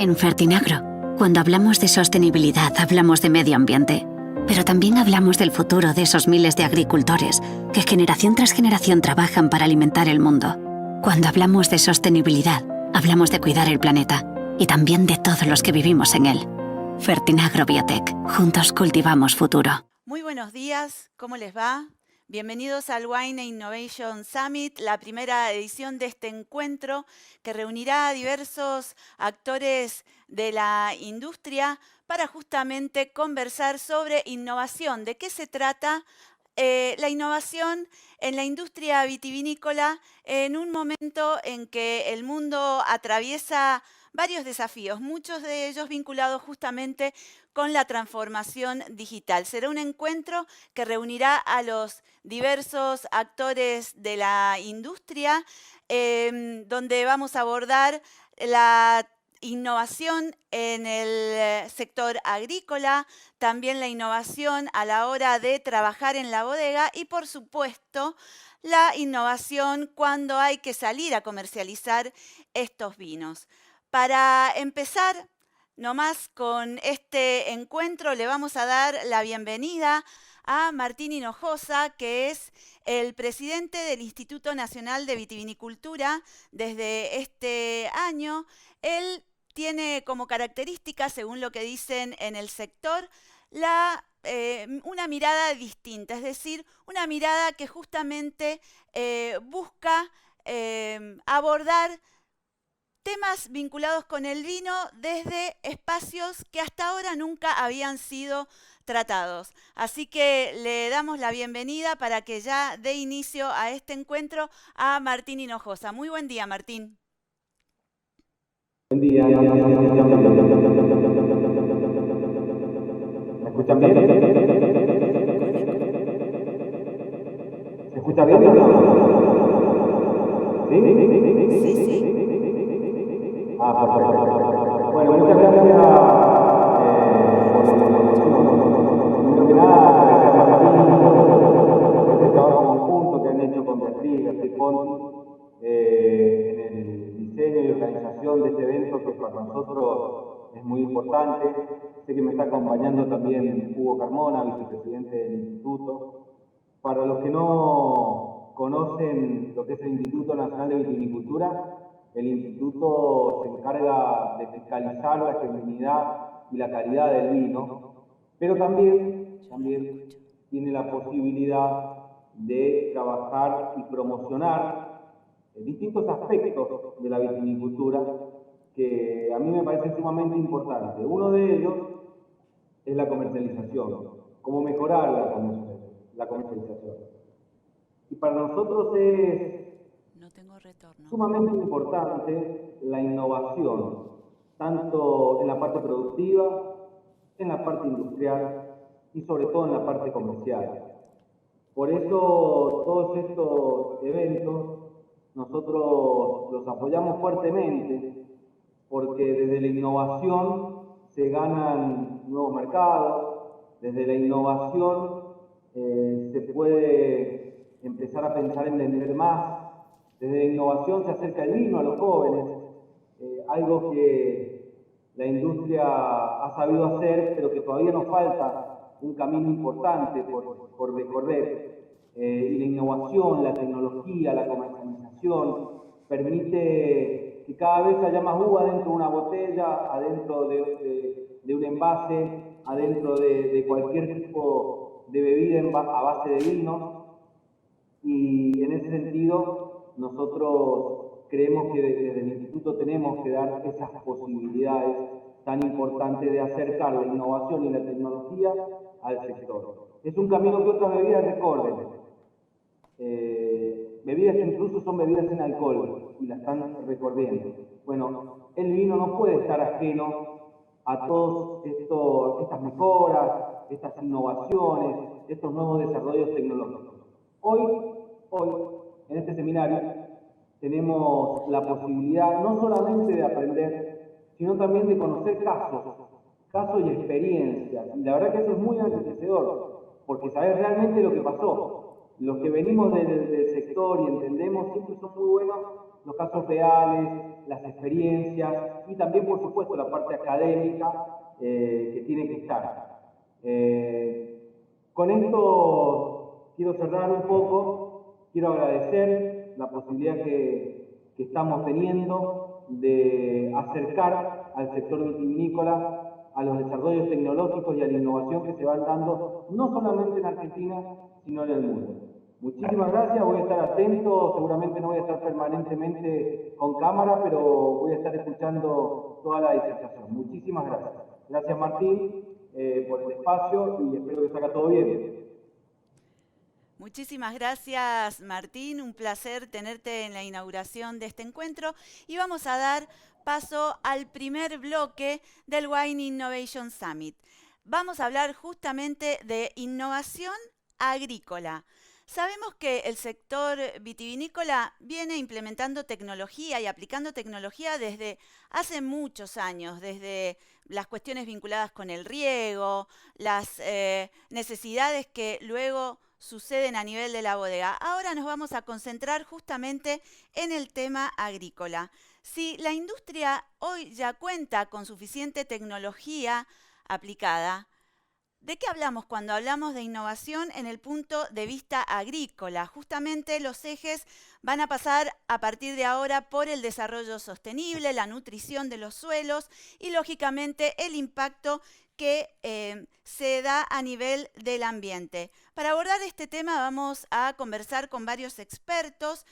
En Fertinagro, cuando hablamos de sostenibilidad, hablamos de medio ambiente. Pero también hablamos del futuro de esos miles de agricultores que generación tras generación trabajan para alimentar el mundo. Cuando hablamos de sostenibilidad, hablamos de cuidar el planeta y también de todos los que vivimos en él. Fertinagro Biotech. Juntos cultivamos futuro. Muy buenos días, ¿cómo les va? Bienvenidos al Wine Innovation Summit, la primera edición de este encuentro que reunirá a diversos actores de la industria para justamente conversar sobre innovación. ¿De qué se trata? La innovación en la industria vitivinícola en un momento en que el mundo atraviesa varios desafíos, muchos de ellos vinculados justamente con la transformación digital. Será un encuentro que reunirá a los diversos actores de la industria, donde vamos a abordar la innovación en el sector agrícola, también la innovación a la hora de trabajar en la bodega y, por supuesto, la innovación cuando hay que salir a comercializar estos vinos. Para empezar, nomás con este encuentro, le vamos a dar la bienvenida a Martín Hinojosa, que es el presidente del Instituto Nacional de Vitivinicultura desde este año. Él tiene como característica, según lo que dicen en el sector, una mirada distinta, es decir, una mirada que justamente busca abordar temas vinculados con el vino desde espacios que hasta ahora nunca habían sido tratados. Así que le damos la bienvenida para que ya dé inicio a este encuentro a Martín Hinojosa. Muy buen día, Martín. Buen día. ¿Me escuchan bien? ¿Se escucha bien? ¿Sí? Sí, sí. Perfecto. Bueno, muchas gracias por la invitación. Primero que nada, gracias a Martín por este trabajo conjunto que han hecho con Beatriz Ponti en el diseño y organización de este evento que para nosotros es muy importante. Sé que me está acompañando también Hugo Carmona, vicepresidente del Instituto. Para los que no conocen lo que es el Instituto Nacional de Vitivinicultura, el Instituto se encarga de fiscalizar la genuinidad y la calidad del vino, pero también tiene la posibilidad de trabajar y promocionar distintos aspectos de la vitivinicultura que a mí me parecen sumamente importantes. Uno de ellos es la comercialización, cómo mejorar la comercialización. Y para nosotros es sumamente importante la innovación, tanto en la parte productiva, en la parte industrial y sobre todo en la parte comercial. Por eso todos estos eventos nosotros los apoyamos fuertemente, porque desde la innovación se ganan nuevos mercados, desde la innovación se puede empezar a pensar en vender más, desde la innovación se acerca el vino a los jóvenes, algo que la industria ha sabido hacer, pero que todavía nos falta un camino importante por recorrer. Y la innovación, la tecnología, la comercialización permite que cada vez haya más uva dentro de una botella, adentro de un envase, adentro de cualquier tipo de bebida a base de vino. Y en ese sentido, nosotros creemos que desde el Instituto tenemos que dar esas posibilidades tan importantes de acercar la innovación y la tecnología al sector. Es un camino que otras bebidas recorren. Bebidas que incluso son bebidas sin alcohol y la están recorriendo. Bueno, el vino no puede estar ajeno a todas estas mejoras, estas innovaciones, estos nuevos desarrollos tecnológicos. Hoy, en este seminario, tenemos la posibilidad no solamente de aprender, sino también de conocer casos y experiencias. Y la verdad que eso es muy enriquecedor, porque sabes realmente lo que pasó. los que venimos del sector y entendemos, siempre son muy buenos los casos reales, las experiencias y también, por supuesto, la parte académica que tiene que estar. Con esto quiero cerrar un poco, quiero agradecer la posibilidad que estamos teniendo de acercar al sector vitivinícola a los desarrollos tecnológicos y a la innovación que se van dando, no solamente en Argentina, sino en el mundo. Muchísimas gracias, voy a estar atento, seguramente no voy a estar permanentemente con cámara, pero voy a estar escuchando toda la disertación. Muchísimas gracias. Gracias, Martín, por el espacio y espero que salga todo bien. Muchísimas gracias, Martín. Un placer tenerte en la inauguración de este encuentro. Y vamos a dar paso al primer bloque del Wine Innovation Summit. Vamos a hablar justamente de innovación agrícola. Sabemos que el sector vitivinícola viene implementando tecnología y aplicando tecnología desde hace muchos años, desde las cuestiones vinculadas con el riego, las necesidades que luego suceden a nivel de la bodega. Ahora nos vamos a concentrar justamente en el tema agrícola. Si la industria hoy ya cuenta con suficiente tecnología aplicada, ¿de qué hablamos cuando hablamos de innovación en el punto de vista agrícola? Justamente los ejes van a pasar a partir de ahora por el desarrollo sostenible, la nutrición de los suelos y, lógicamente, el impacto que se da a nivel del ambiente. Para abordar este tema vamos a conversar con varios expertos.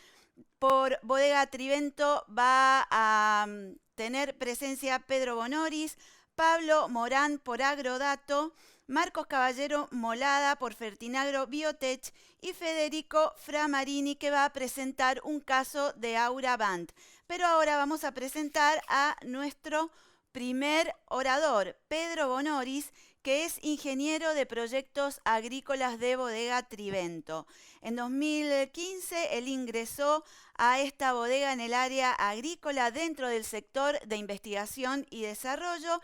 Por Bodega Trivento va a tener presencia Pedro Bonoris, Pablo Morán por Agrodato, Marcos Caballero Molada por Fertinagro Biotech y Federico Framarini, que va a presentar un caso de Aura Band. Pero ahora vamos a presentar a nuestro primer orador, Pedro Bonoris, que es ingeniero de proyectos agrícolas de Bodega Trivento. En 2015 él ingresó a esta bodega en el área agrícola dentro del sector de investigación y desarrollo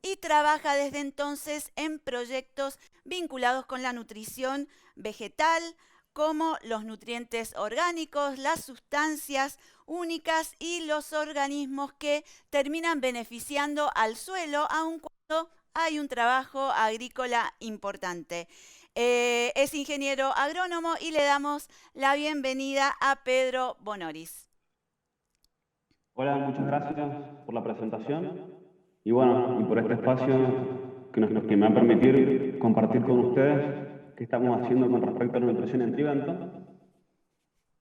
y trabaja desde entonces en proyectos vinculados con la nutrición vegetal, como los nutrientes orgánicos, las sustancias únicas y los organismos que terminan beneficiando al suelo, aun cuando hay un trabajo agrícola importante. Es ingeniero agrónomo y le damos la bienvenida a Pedro Bonoris. Hola, muchas gracias por la presentación y bueno, y por este espacio que me va a permitir compartir con ustedes qué estamos haciendo con respecto a la nutrición en Trivento.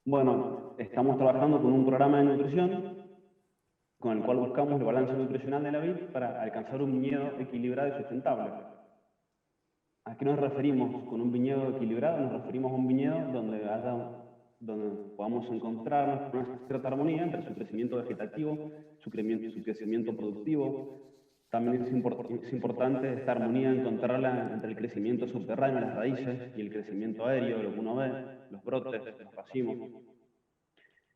Bueno, estamos trabajando con un programa de nutrición con el cual buscamos el balance nutricional de la vid para alcanzar un viñedo equilibrado y sustentable. ¿A qué nos referimos con un viñedo equilibrado? Nos referimos a un viñedo donde podamos encontrar una cierta armonía entre su crecimiento vegetativo, su crecimiento productivo. También es importante esta armonía encontrarla entre el crecimiento subterráneo, las raíces, y el crecimiento aéreo, lo que uno ve, los brotes, los racimos.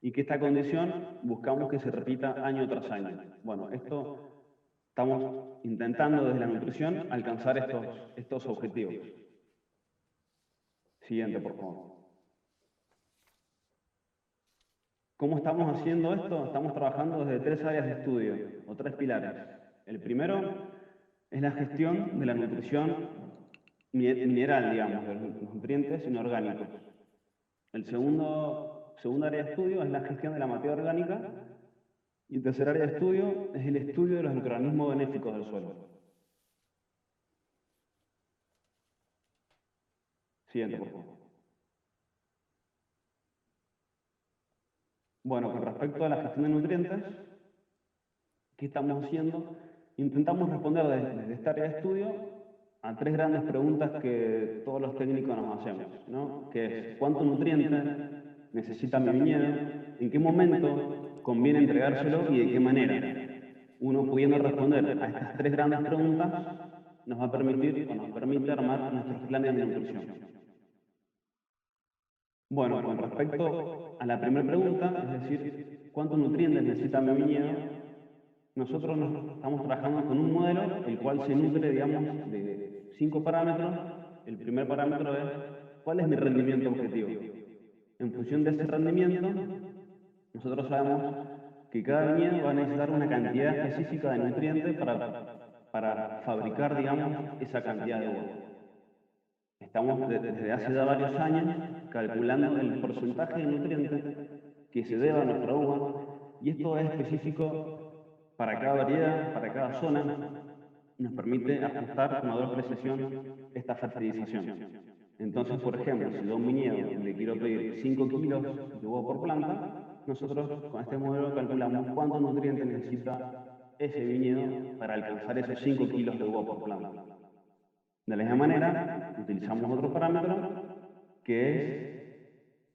Y que esta condición buscamos que se repita año tras año. Bueno, esto estamos intentando desde la nutrición alcanzar estos objetivos. Siguiente, por favor. ¿Cómo estamos haciendo esto? Estamos trabajando desde 3 áreas de estudio, o 3 pilares. El primero es la gestión de la nutrición mineral, digamos, de los nutrientes inorgánicos. El segunda área de estudio es la gestión de la materia orgánica. Y el tercer área de estudio es el estudio de los microorganismos benéficos del suelo. Siguiente, por favor. Bueno, con respecto a la gestión de nutrientes, ¿qué estamos haciendo? Intentamos responder desde esta área de estudio a 3 grandes preguntas que todos los técnicos nos hacemos, ¿no? Que es, ¿cuánto nutriente necesita mi viñedo? ¿En qué momento conviene entregárselo y de qué manera? Uno pudiendo responder a estas 3 grandes preguntas nos va a permitir o nos permite armar nuestros planes de nutrición. Bueno, con respecto a la primera pregunta, es decir, ¿cuántos nutrientes necesita mi viñedo? Nosotros estamos trabajando con un modelo el cual se nutre, digamos, de 5 parámetros. El primer parámetro es ¿cuál es mi rendimiento objetivo? En función de ese rendimiento, nosotros sabemos que cada viñedo va a necesitar una cantidad específica de nutrientes para fabricar, digamos, esa cantidad de uva. Estamos desde hace ya varios años calculando el porcentaje de nutrientes que se debe a nuestra uva, y esto es específico para cada variedad, para cada zona. Nos permite ajustar con mayor precisión esta fertilización. Entonces, por ejemplo, si de un viñedo le quiero pedir 5 kilos de uva por planta, nosotros con este modelo calculamos cuántos nutrientes necesita ese viñedo para alcanzar esos 5 kilos de uva por planta. De la misma manera, utilizamos otro parámetro que es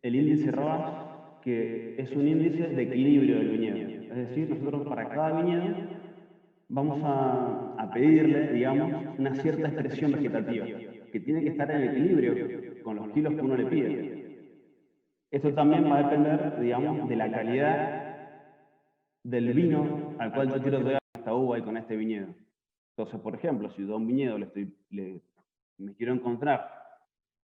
el índice RABAS, que es un índice de equilibrio del viñedo. Es decir, nosotros para cada viñedo vamos a pedirle, digamos, una cierta expresión vegetativa, que tiene que estar en equilibrio con los kilos que uno le pide. Esto también va a depender, digamos, de la calidad del vino al cual yo quiero pegar esta uva y con este viñedo. Entonces, por ejemplo, si yo a un viñedo me quiero encontrar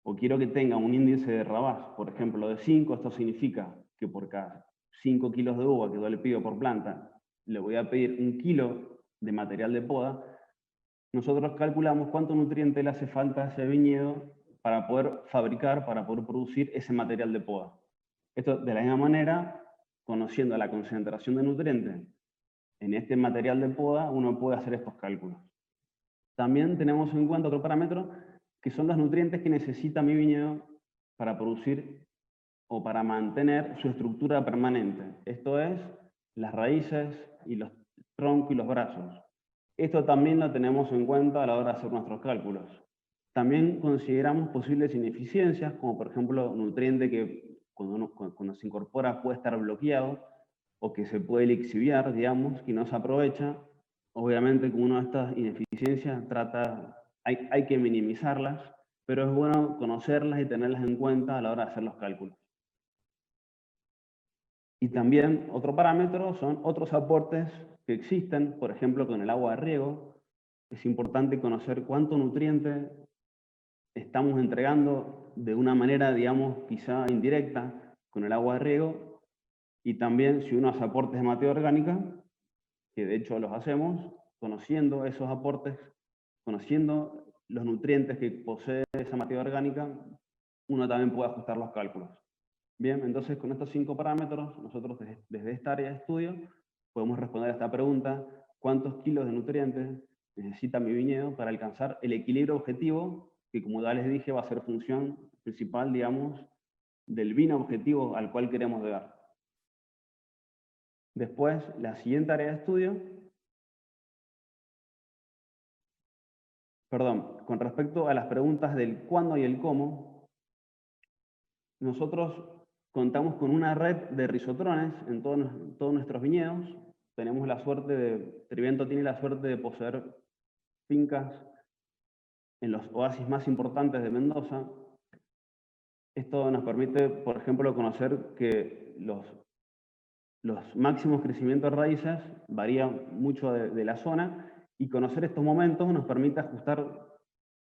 o quiero que tenga un índice de RABAS, por ejemplo, de 5, esto significa que por cada 5 kilos de uva que yo le pido por planta, le voy a pedir 1 kilo de material de poda. Nosotros calculamos cuánto nutriente le hace falta a ese viñedo para poder fabricar, para poder producir ese material de poda. Esto, de la misma manera, conociendo la concentración de nutrientes en este material de poda, uno puede hacer estos cálculos. También tenemos en cuenta otro parámetro, que son los nutrientes que necesita mi viñedo para producir o para mantener su estructura permanente. Esto es, las raíces y los troncos y los brazos. Esto también lo tenemos en cuenta a la hora de hacer nuestros cálculos. También consideramos posibles ineficiencias, como por ejemplo nutriente que cuando se incorpora puede estar bloqueado, o que se puede lixiviar, digamos, que no se aprovecha. Obviamente, con una de estas ineficiencias hay que minimizarlas, pero es bueno conocerlas y tenerlas en cuenta a la hora de hacer los cálculos. Y también otro parámetro son otros aportes que existen, por ejemplo, con el agua de riego. Es importante conocer cuánto nutriente estamos entregando de una manera, digamos, quizá indirecta con el agua de riego, y también si uno hace aportes de materia orgánica, que de hecho los hacemos, conociendo esos aportes, conociendo los nutrientes que posee esa materia orgánica, uno también puede ajustar los cálculos. Bien, entonces con estos 5 parámetros, nosotros desde esta área de estudio podemos responder a esta pregunta: ¿cuántos kilos de nutrientes necesita mi viñedo para alcanzar el equilibrio objetivo, que como ya les dije va a ser función principal, digamos, del vino objetivo al cual queremos llegar? Después, la siguiente área de estudio, con respecto a las preguntas del cuándo y el cómo, nosotros contamos con una red de rizotrones en todos nuestros viñedos. Tenemos la suerte Trivento tiene la suerte de poseer fincas en los oasis más importantes de Mendoza. Esto nos permite, por ejemplo, conocer que los máximos crecimientos de raíces varían mucho de la zona, y conocer estos momentos nos permite ajustar,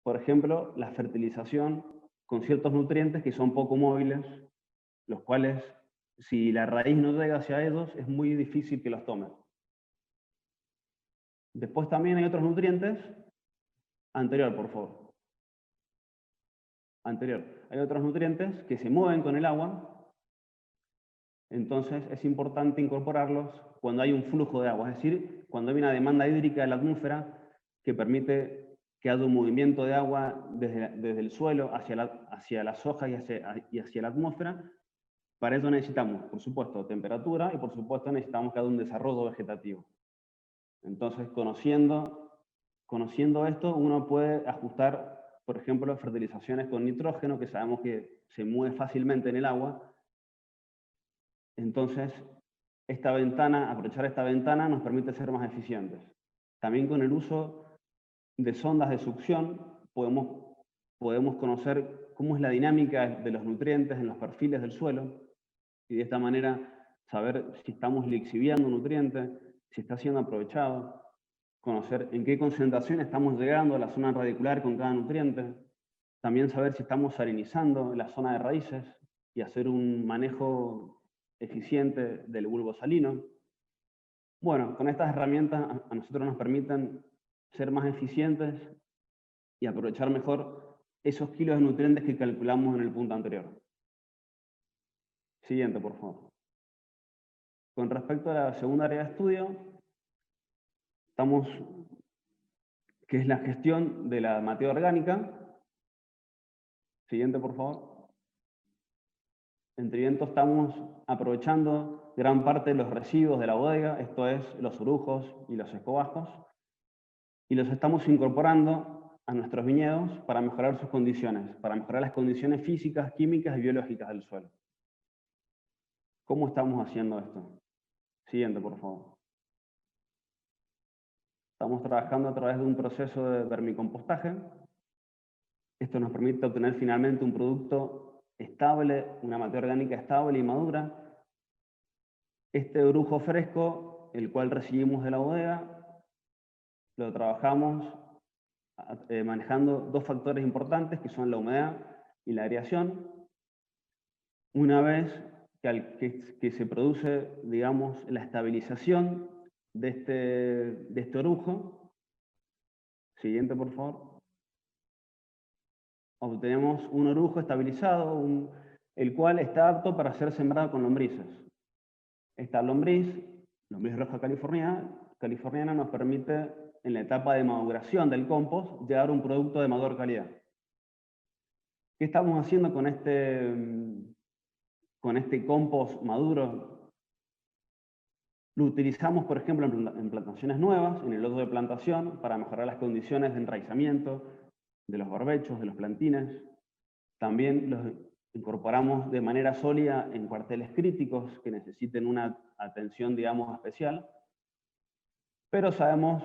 por ejemplo, la fertilización con ciertos nutrientes que son poco móviles, los cuales, si la raíz no llega hacia ellos, es muy difícil que los tomen. Después también hay otros nutrientes. Anterior, por favor. Anterior. Hay otros nutrientes que se mueven con el agua. Entonces es importante incorporarlos cuando hay un flujo de agua, es decir, cuando hay una demanda hídrica de la atmósfera que permite que haya un movimiento de agua desde el suelo hacia las hojas y hacia la atmósfera. Para eso necesitamos, por supuesto, temperatura, y por supuesto necesitamos que haya un desarrollo vegetativo. Entonces, conociendo esto, uno puede ajustar, por ejemplo, fertilizaciones con nitrógeno, que sabemos que se mueve fácilmente en el agua. Entonces, aprovechar esta ventana nos permite ser más eficientes. También con el uso de sondas de succión podemos conocer cómo es la dinámica de los nutrientes en los perfiles del suelo, y de esta manera saber si estamos lixiviando nutrientes, si está siendo aprovechado, conocer en qué concentración estamos llegando a la zona radicular con cada nutriente, también saber si estamos salinizando la zona de raíces, y hacer un manejo eficiente del bulbo salino. Bueno, con estas herramientas a nosotros nos permiten ser más eficientes y aprovechar mejor esos kilos de nutrientes que calculamos en el punto anterior. Siguiente, por favor. Con respecto a la segunda área de estudio, que es la gestión de la materia orgánica. Siguiente, por favor. En Triviento estamos aprovechando gran parte de los residuos de la bodega, esto es, los orujos y los escobajos, y los estamos incorporando a nuestros viñedos para mejorar sus condiciones, para mejorar las condiciones físicas, químicas y biológicas del suelo. ¿Cómo estamos haciendo esto? Siguiente, por favor. Estamos trabajando a través de un proceso de vermicompostaje. Esto nos permite obtener finalmente un producto estable, una materia orgánica estable y madura. Este orujo fresco, el cual recibimos de la bodega, lo trabajamos manejando dos factores importantes, que son la humedad y la aireación. Una vez que se produce, digamos, la estabilización de este orujo, siguiente por favor, obtenemos un orujo estabilizado, el cual está apto para ser sembrado con lombrices. Esta lombriz roja californiana, nos permite, en la etapa de maduración del compost, llegar a un producto de mayor calidad. ¿Qué estamos haciendo con este compost maduro? Lo utilizamos, por ejemplo, en plantaciones nuevas, en el lote de plantación, para mejorar las condiciones de enraizamiento de los barbechos, de los plantines. También los incorporamos de manera sólida en cuarteles críticos que necesiten una atención, digamos, especial. Pero sabemos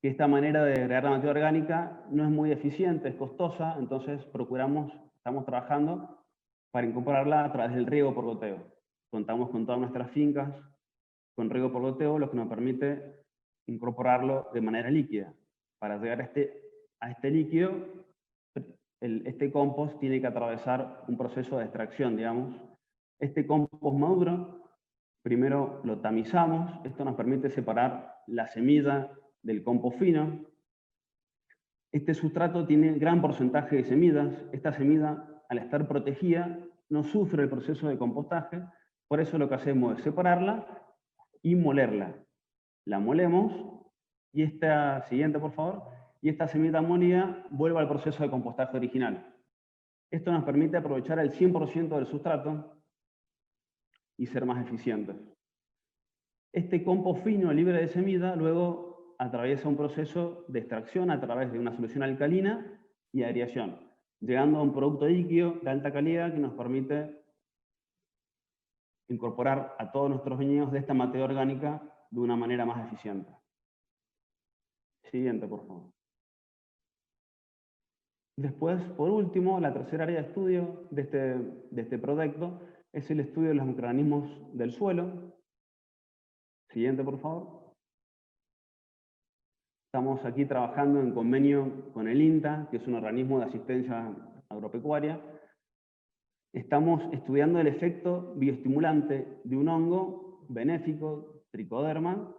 que esta manera de agregar la materia orgánica no es muy eficiente, es costosa, entonces estamos trabajando para incorporarla a través del riego por goteo. Contamos con todas nuestras fincas con riego por goteo, lo que nos permite incorporarlo de manera líquida. Para llegar a este líquido, este compost tiene que atravesar un proceso de extracción, digamos. Este compost maduro, primero lo tamizamos, esto nos permite separar la semilla del compost fino. Este sustrato tiene gran porcentaje de semillas. Esta semilla, al estar protegida, no sufre el proceso de compostaje, por eso lo que hacemos es separarla y molerla. La molemos, y siguiente por favor, y esta semilla molida vuelve al proceso de compostaje original. Esto nos permite aprovechar el 100% del sustrato y ser más eficientes. Este compost fino libre de semilla luego atraviesa un proceso de extracción a través de una solución alcalina y aireación, llegando a un producto líquido de alta calidad que nos permite incorporar a todos nuestros viñedos de esta materia orgánica de una manera más eficiente. Siguiente, por favor. Después, por último, la tercera área de estudio de este proyecto es el estudio de los microorganismos del suelo. Siguiente, por favor. Estamos aquí trabajando en convenio con el INTA, que es un organismo de asistencia agropecuaria. Estamos estudiando el efecto bioestimulante de un hongo benéfico, Trichoderma,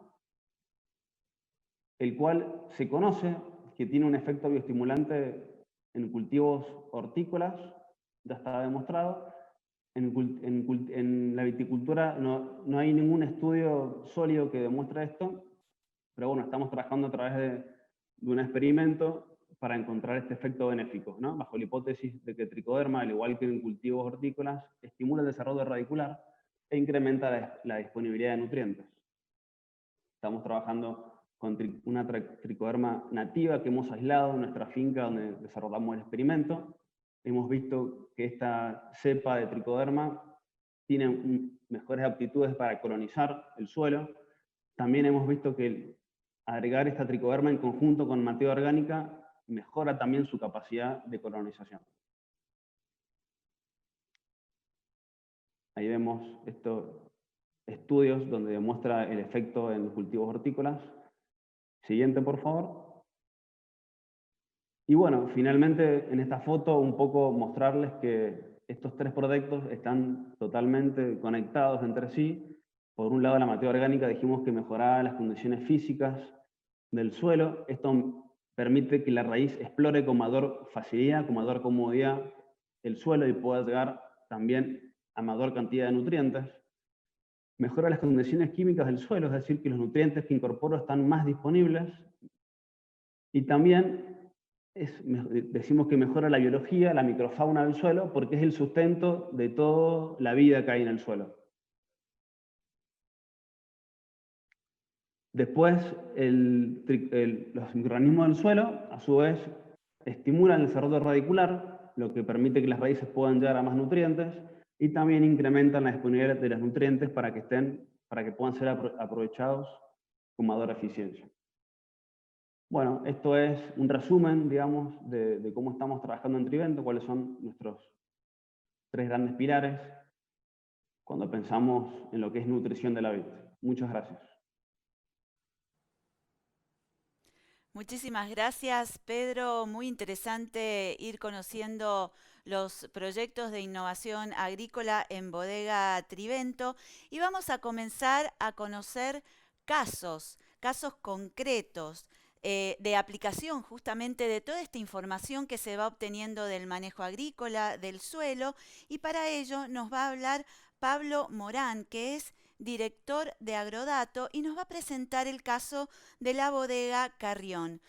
el cual se conoce que tiene un efecto bioestimulante en cultivos hortícolas, ya está demostrado. En la viticultura no hay ningún estudio sólido que demuestre esto, pero bueno, estamos trabajando a través de un experimento para encontrar este efecto benéfico, ¿no? Bajo la hipótesis de que Trichoderma, al igual que en cultivos hortícolas, estimula el desarrollo radicular e incrementa la disponibilidad de nutrientes. Estamos trabajando con una Trichoderma nativa que hemos aislado en nuestra finca donde desarrollamos el experimento. Hemos visto que esta cepa de Trichoderma tiene mejores aptitudes para colonizar el suelo. También hemos visto que agregar esta Trichoderma en conjunto con materia orgánica mejora también su capacidad de colonización. Ahí vemos estos estudios donde demuestra el efecto en cultivos hortícolas. Siguiente, por favor. Y bueno, finalmente en esta foto un poco mostrarles que estos tres proyectos están totalmente conectados entre sí. Por un lado, la materia orgánica dijimos que mejoraba las condiciones físicas del suelo. Esto permite que la raíz explore con mayor facilidad, con mayor comodidad el suelo y pueda llegar también a mayor cantidad de nutrientes. Mejora las condiciones químicas del suelo, es decir, que los nutrientes que incorporo están más disponibles. Y también decimos que mejora la biología, la microfauna del suelo, porque es el sustento de toda la vida que hay en el suelo. Después, los microorganismos del suelo, a su vez, estimulan el desarrollo radicular, lo que permite que las raíces puedan llegar a más nutrientes, y también incrementan la disponibilidad de los nutrientes para que puedan ser aprovechados con mayor eficiencia. Bueno, esto es un resumen, digamos, de cómo estamos trabajando en Trivento, cuáles son nuestros tres grandes pilares cuando pensamos en lo que es nutrición de la vid. Muchas gracias. Muchísimas gracias, Pedro. Muy interesante ir conociendo los proyectos de innovación agrícola en Bodega Trivento. Y vamos a comenzar a conocer casos concretos de aplicación justamente de toda esta información que se va obteniendo del manejo agrícola, del suelo. Y para ello nos va a hablar Pablo Morán, que es director de Agrodato, y nos va a presentar el caso de la bodega Carrión.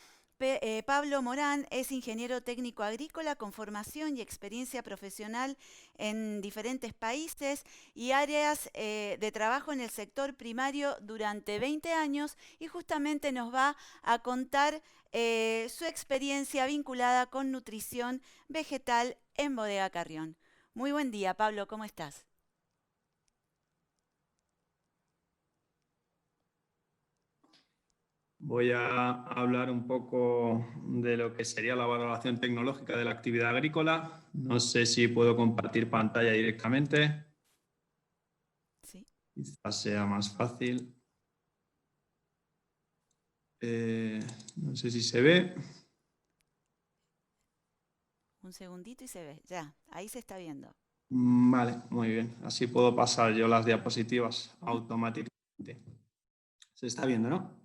Pablo Morán es ingeniero técnico agrícola con formación y experiencia profesional en diferentes países y áreas de trabajo en el sector primario durante 20 años, y justamente nos va a contar su experiencia vinculada con nutrición vegetal en bodega Carrión. Muy buen día, Pablo, ¿cómo estás? Voy a hablar un poco de lo que sería la valoración tecnológica de la actividad agrícola. No sé si puedo compartir pantalla directamente. Sí. Quizás sea más fácil. No sé si se ve. Un segundito y se ve. Ya, ahí se está viendo. Vale, muy bien. Así puedo pasar yo las diapositivas automáticamente. Se está viendo, ¿no?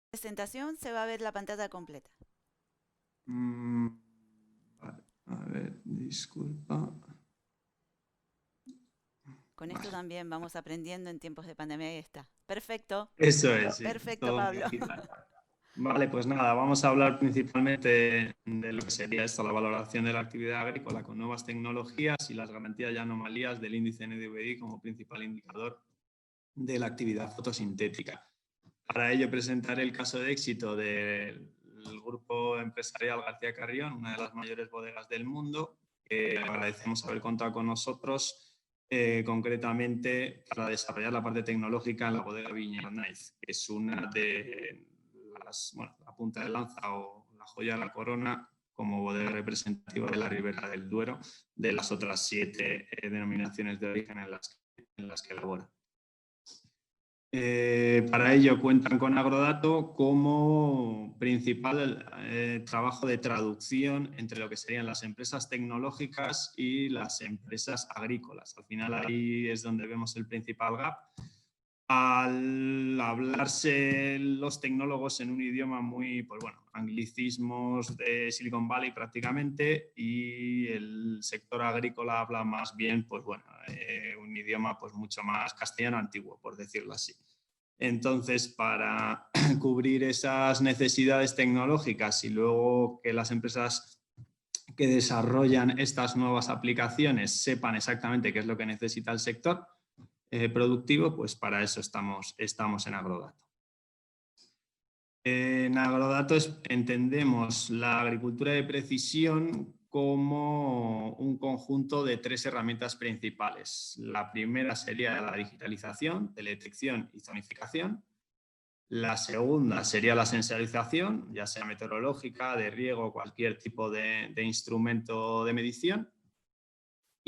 Presentación se va a ver la pantalla completa. Vale, a ver, disculpa. Con esto también vamos aprendiendo en tiempos de pandemia. Ahí está. Perfecto. Eso es, sí. Perfecto, Todo Pablo. Vale, pues nada, vamos a hablar principalmente de lo que sería esto, la valoración de la actividad agrícola con nuevas tecnologías y las garantías y anomalías del índice NDVI como principal indicador de la actividad fotosintética. Para ello presentaré el caso de éxito del grupo empresarial García Carrión, una de las mayores bodegas del mundo, que agradecemos haber contado con nosotros concretamente para desarrollar la parte tecnológica en la bodega Viña Arnaiz, que es una de la punta de lanza o la joya de la corona como bodega representativa de la Ribera del Duero, de las otras 7 denominaciones de origen en las que elabora. Para ello cuentan con Agrodato como principal trabajo de traducción entre lo que serían las empresas tecnológicas y las empresas agrícolas. Al final ahí es donde vemos el principal gap. Al hablarse los tecnólogos en un idioma muy, pues bueno, anglicismos de Silicon Valley prácticamente, y el sector agrícola habla más bien, pues bueno, un idioma pues mucho más castellano antiguo, por decirlo así. Entonces, para cubrir esas necesidades tecnológicas y luego que las empresas que desarrollan estas nuevas aplicaciones sepan exactamente qué es lo que necesita el sector productivo, pues para eso estamos en Agrodato. En Agrodato entendemos la agricultura de precisión como un conjunto de 3 herramientas principales. La primera sería la digitalización, detección y zonificación. La segunda sería la sensorización, ya sea meteorológica, de riego, cualquier tipo de instrumento de medición.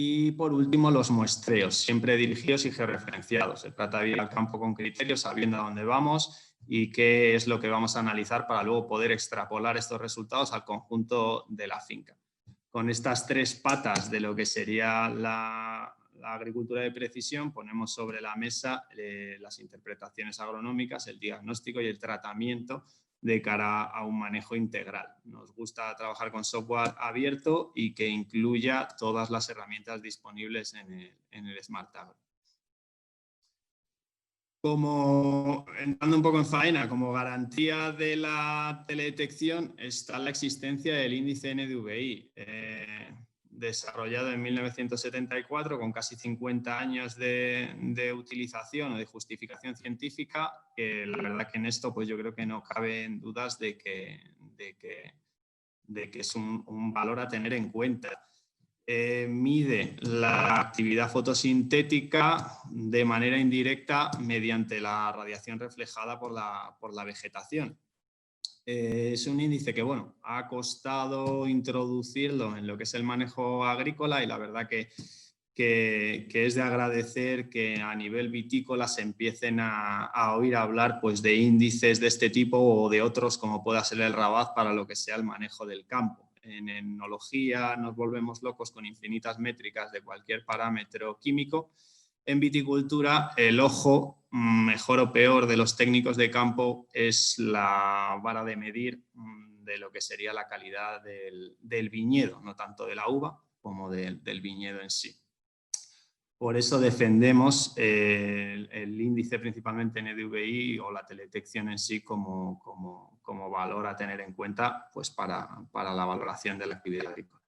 Y por último, los muestreos, siempre dirigidos y georreferenciados. Se trata de ir al campo con criterios, sabiendo a dónde vamos y qué es lo que vamos a analizar para luego poder extrapolar estos resultados al conjunto de la finca. con estas tres patas de lo que sería la agricultura de precisión, ponemos sobre la mesa las interpretaciones agronómicas, el diagnóstico y el tratamiento de cara a un manejo integral. Nos gusta trabajar con software abierto y que incluya todas las herramientas disponibles en el Smart Agro. Como, entrando un poco en faena, como garantía de la teledetección está la existencia del índice NDVI, desarrollado en 1974 con casi 50 años de utilización o de justificación científica, que la verdad que en esto pues yo creo que no caben dudas de que es un valor a tener en cuenta. Mide la actividad fotosintética de manera indirecta mediante la radiación reflejada por la vegetación. Es un índice que, bueno, ha costado introducirlo en lo que es el manejo agrícola y la verdad que es de agradecer que a nivel vitícola se empiecen a oír hablar pues, de índices de este tipo o de otros como pueda ser el Rabat para lo que sea el manejo del campo. En enología nos volvemos locos con infinitas métricas de cualquier parámetro químico. En viticultura, el ojo, mejor o peor de los técnicos de campo, es la vara de medir de lo que sería la calidad del viñedo, no tanto de la uva como del viñedo en sí. Por eso defendemos el índice principalmente NDVI o la teledetección en sí como valor a tener en cuenta pues, para la valoración de la actividad agrícola.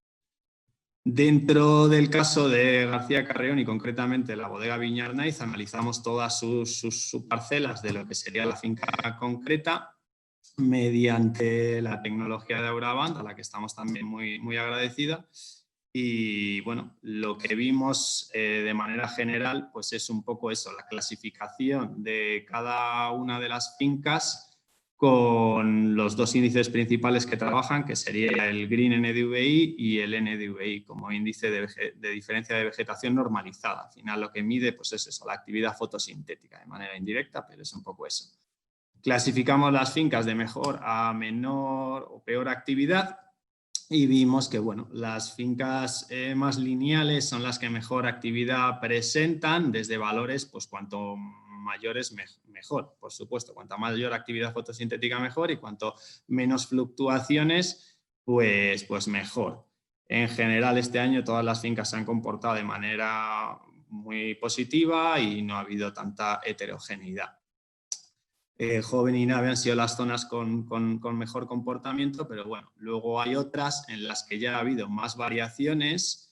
Dentro del caso de García Carreón y concretamente la bodega Viña Arnaiz, analizamos todas sus parcelas de lo que sería la finca concreta mediante la tecnología de Auraband, a la que estamos también muy agradecidos. Y bueno, lo que vimos de manera general pues es un poco eso, la clasificación de cada una de las fincas con los dos índices principales que trabajan, que sería el Green NDVI y el NDVI como índice de diferencia de vegetación normalizada. Al final lo que mide pues es eso, la actividad fotosintética de manera indirecta, pero es un poco eso. Clasificamos las fincas de mejor a menor o peor actividad. Y vimos que bueno, las fincas más lineales son las que mejor actividad presentan, desde valores, pues cuanto mayores mejor, por supuesto, cuanta mayor actividad fotosintética mejor y cuanto menos fluctuaciones, pues mejor. En general este año todas las fincas se han comportado de manera muy positiva y no ha habido tanta heterogeneidad. Joven y Nave han sido las zonas con mejor comportamiento, pero bueno, luego hay otras en las que ya ha habido más variaciones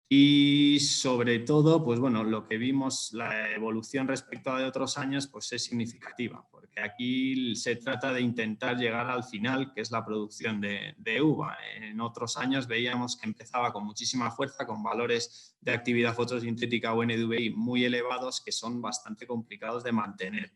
y sobre todo, pues bueno, lo que vimos, la evolución respecto a de otros años, pues es significativa, porque aquí se trata de intentar llegar al final, que es la producción de uva. En otros años veíamos que empezaba con muchísima fuerza, con valores de actividad fotosintética o NDVI muy elevados que son bastante complicados de mantener.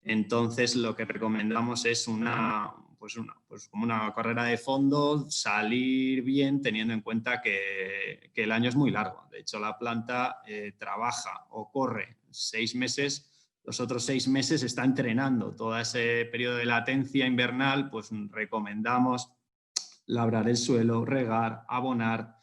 Entonces, lo que recomendamos es como una carrera de fondo, salir bien teniendo en cuenta que el año es muy largo. De hecho, la planta trabaja o corre 6 meses, los otros 6 meses está entrenando. Todo ese periodo de latencia invernal, pues recomendamos labrar el suelo, regar, abonar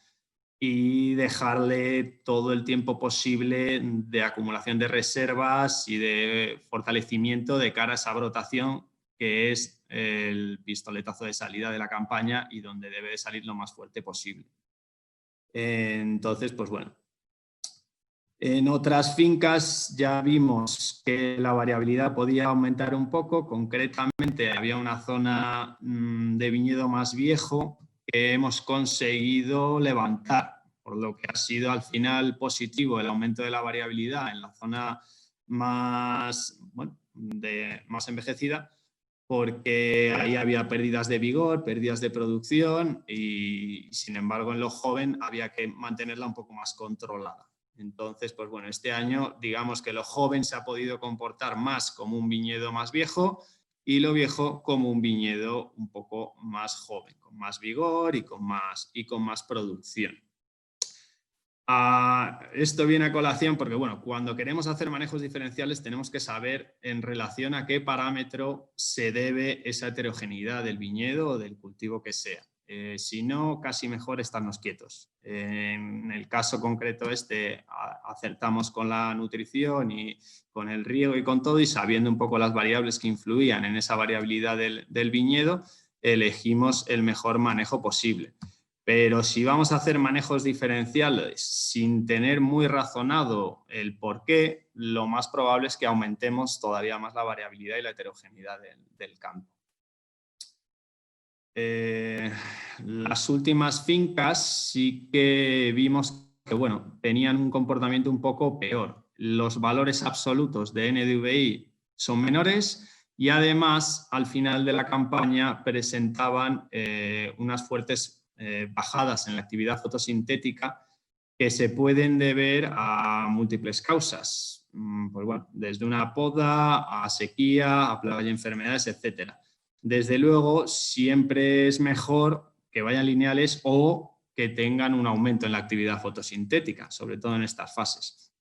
y dejarle todo el tiempo posible de acumulación de reservas y de fortalecimiento de cara a esa brotación que es el pistoletazo de salida de la campaña y donde debe de salir lo más fuerte posible. Entonces, pues bueno. En otras fincas ya vimos que la variabilidad podía aumentar un poco. Concretamente había una zona de viñedo más viejo que hemos conseguido levantar, por lo que ha sido al final positivo el aumento de la variabilidad en la zona más envejecida, porque ahí había pérdidas de vigor, pérdidas de producción y sin embargo en lo joven había que mantenerla un poco más controlada. Entonces, pues bueno, este año digamos que lo joven se ha podido comportar más como un viñedo más viejo y lo viejo como un viñedo un poco más joven, con más vigor y con más producción. Esto viene a colación porque, bueno, cuando queremos hacer manejos diferenciales tenemos que saber en relación a qué parámetro se debe esa heterogeneidad del viñedo o del cultivo que sea. Si no, casi mejor estarnos quietos. En el caso concreto acertamos con la nutrición y con el riego y con todo, y sabiendo un poco las variables que influían en esa variabilidad del viñedo, elegimos el mejor manejo posible. Pero si vamos a hacer manejos diferenciales sin tener muy razonado el por qué, lo más probable es que aumentemos todavía más la variabilidad y la heterogeneidad del campo. Las últimas fincas sí que vimos que tenían un comportamiento un poco peor. Los valores absolutos de NDVI son menores y además al final de la campaña presentaban unas fuertes bajadas en la actividad fotosintética que se pueden deber a múltiples causas. Desde una poda a sequía, a plagas y enfermedades, etcétera. Desde luego, siempre es mejor que vayan lineales o que tengan un aumento en la actividad fotosintética, sobre todo en estas fases.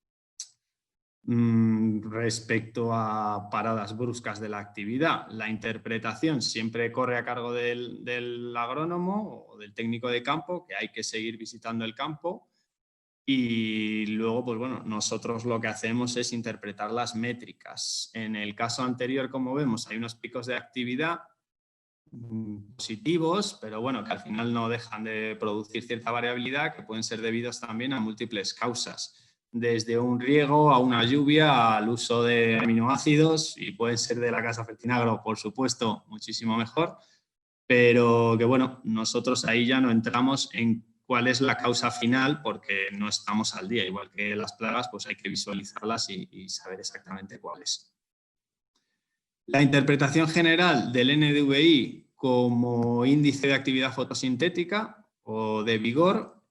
Respecto a paradas bruscas de la actividad, la interpretación siempre corre a cargo del agrónomo o del técnico de campo, que hay que seguir visitando el campo. Y luego, nosotros lo que hacemos es interpretar las métricas. En el caso anterior, como vemos, hay unos picos de actividad positivos, pero que al final no dejan de producir cierta variabilidad que pueden ser debidos también a múltiples causas, desde un riego a una lluvia al uso de aminoácidos, y pueden ser de la casa Fertinagro, por supuesto, muchísimo mejor, pero que nosotros ahí ya no entramos en cuál es la causa final porque no estamos al día, igual que las plagas, pues hay que visualizarlas y saber exactamente cuáles. La interpretación general del NDVI como índice de actividad fotosintética o de vigor,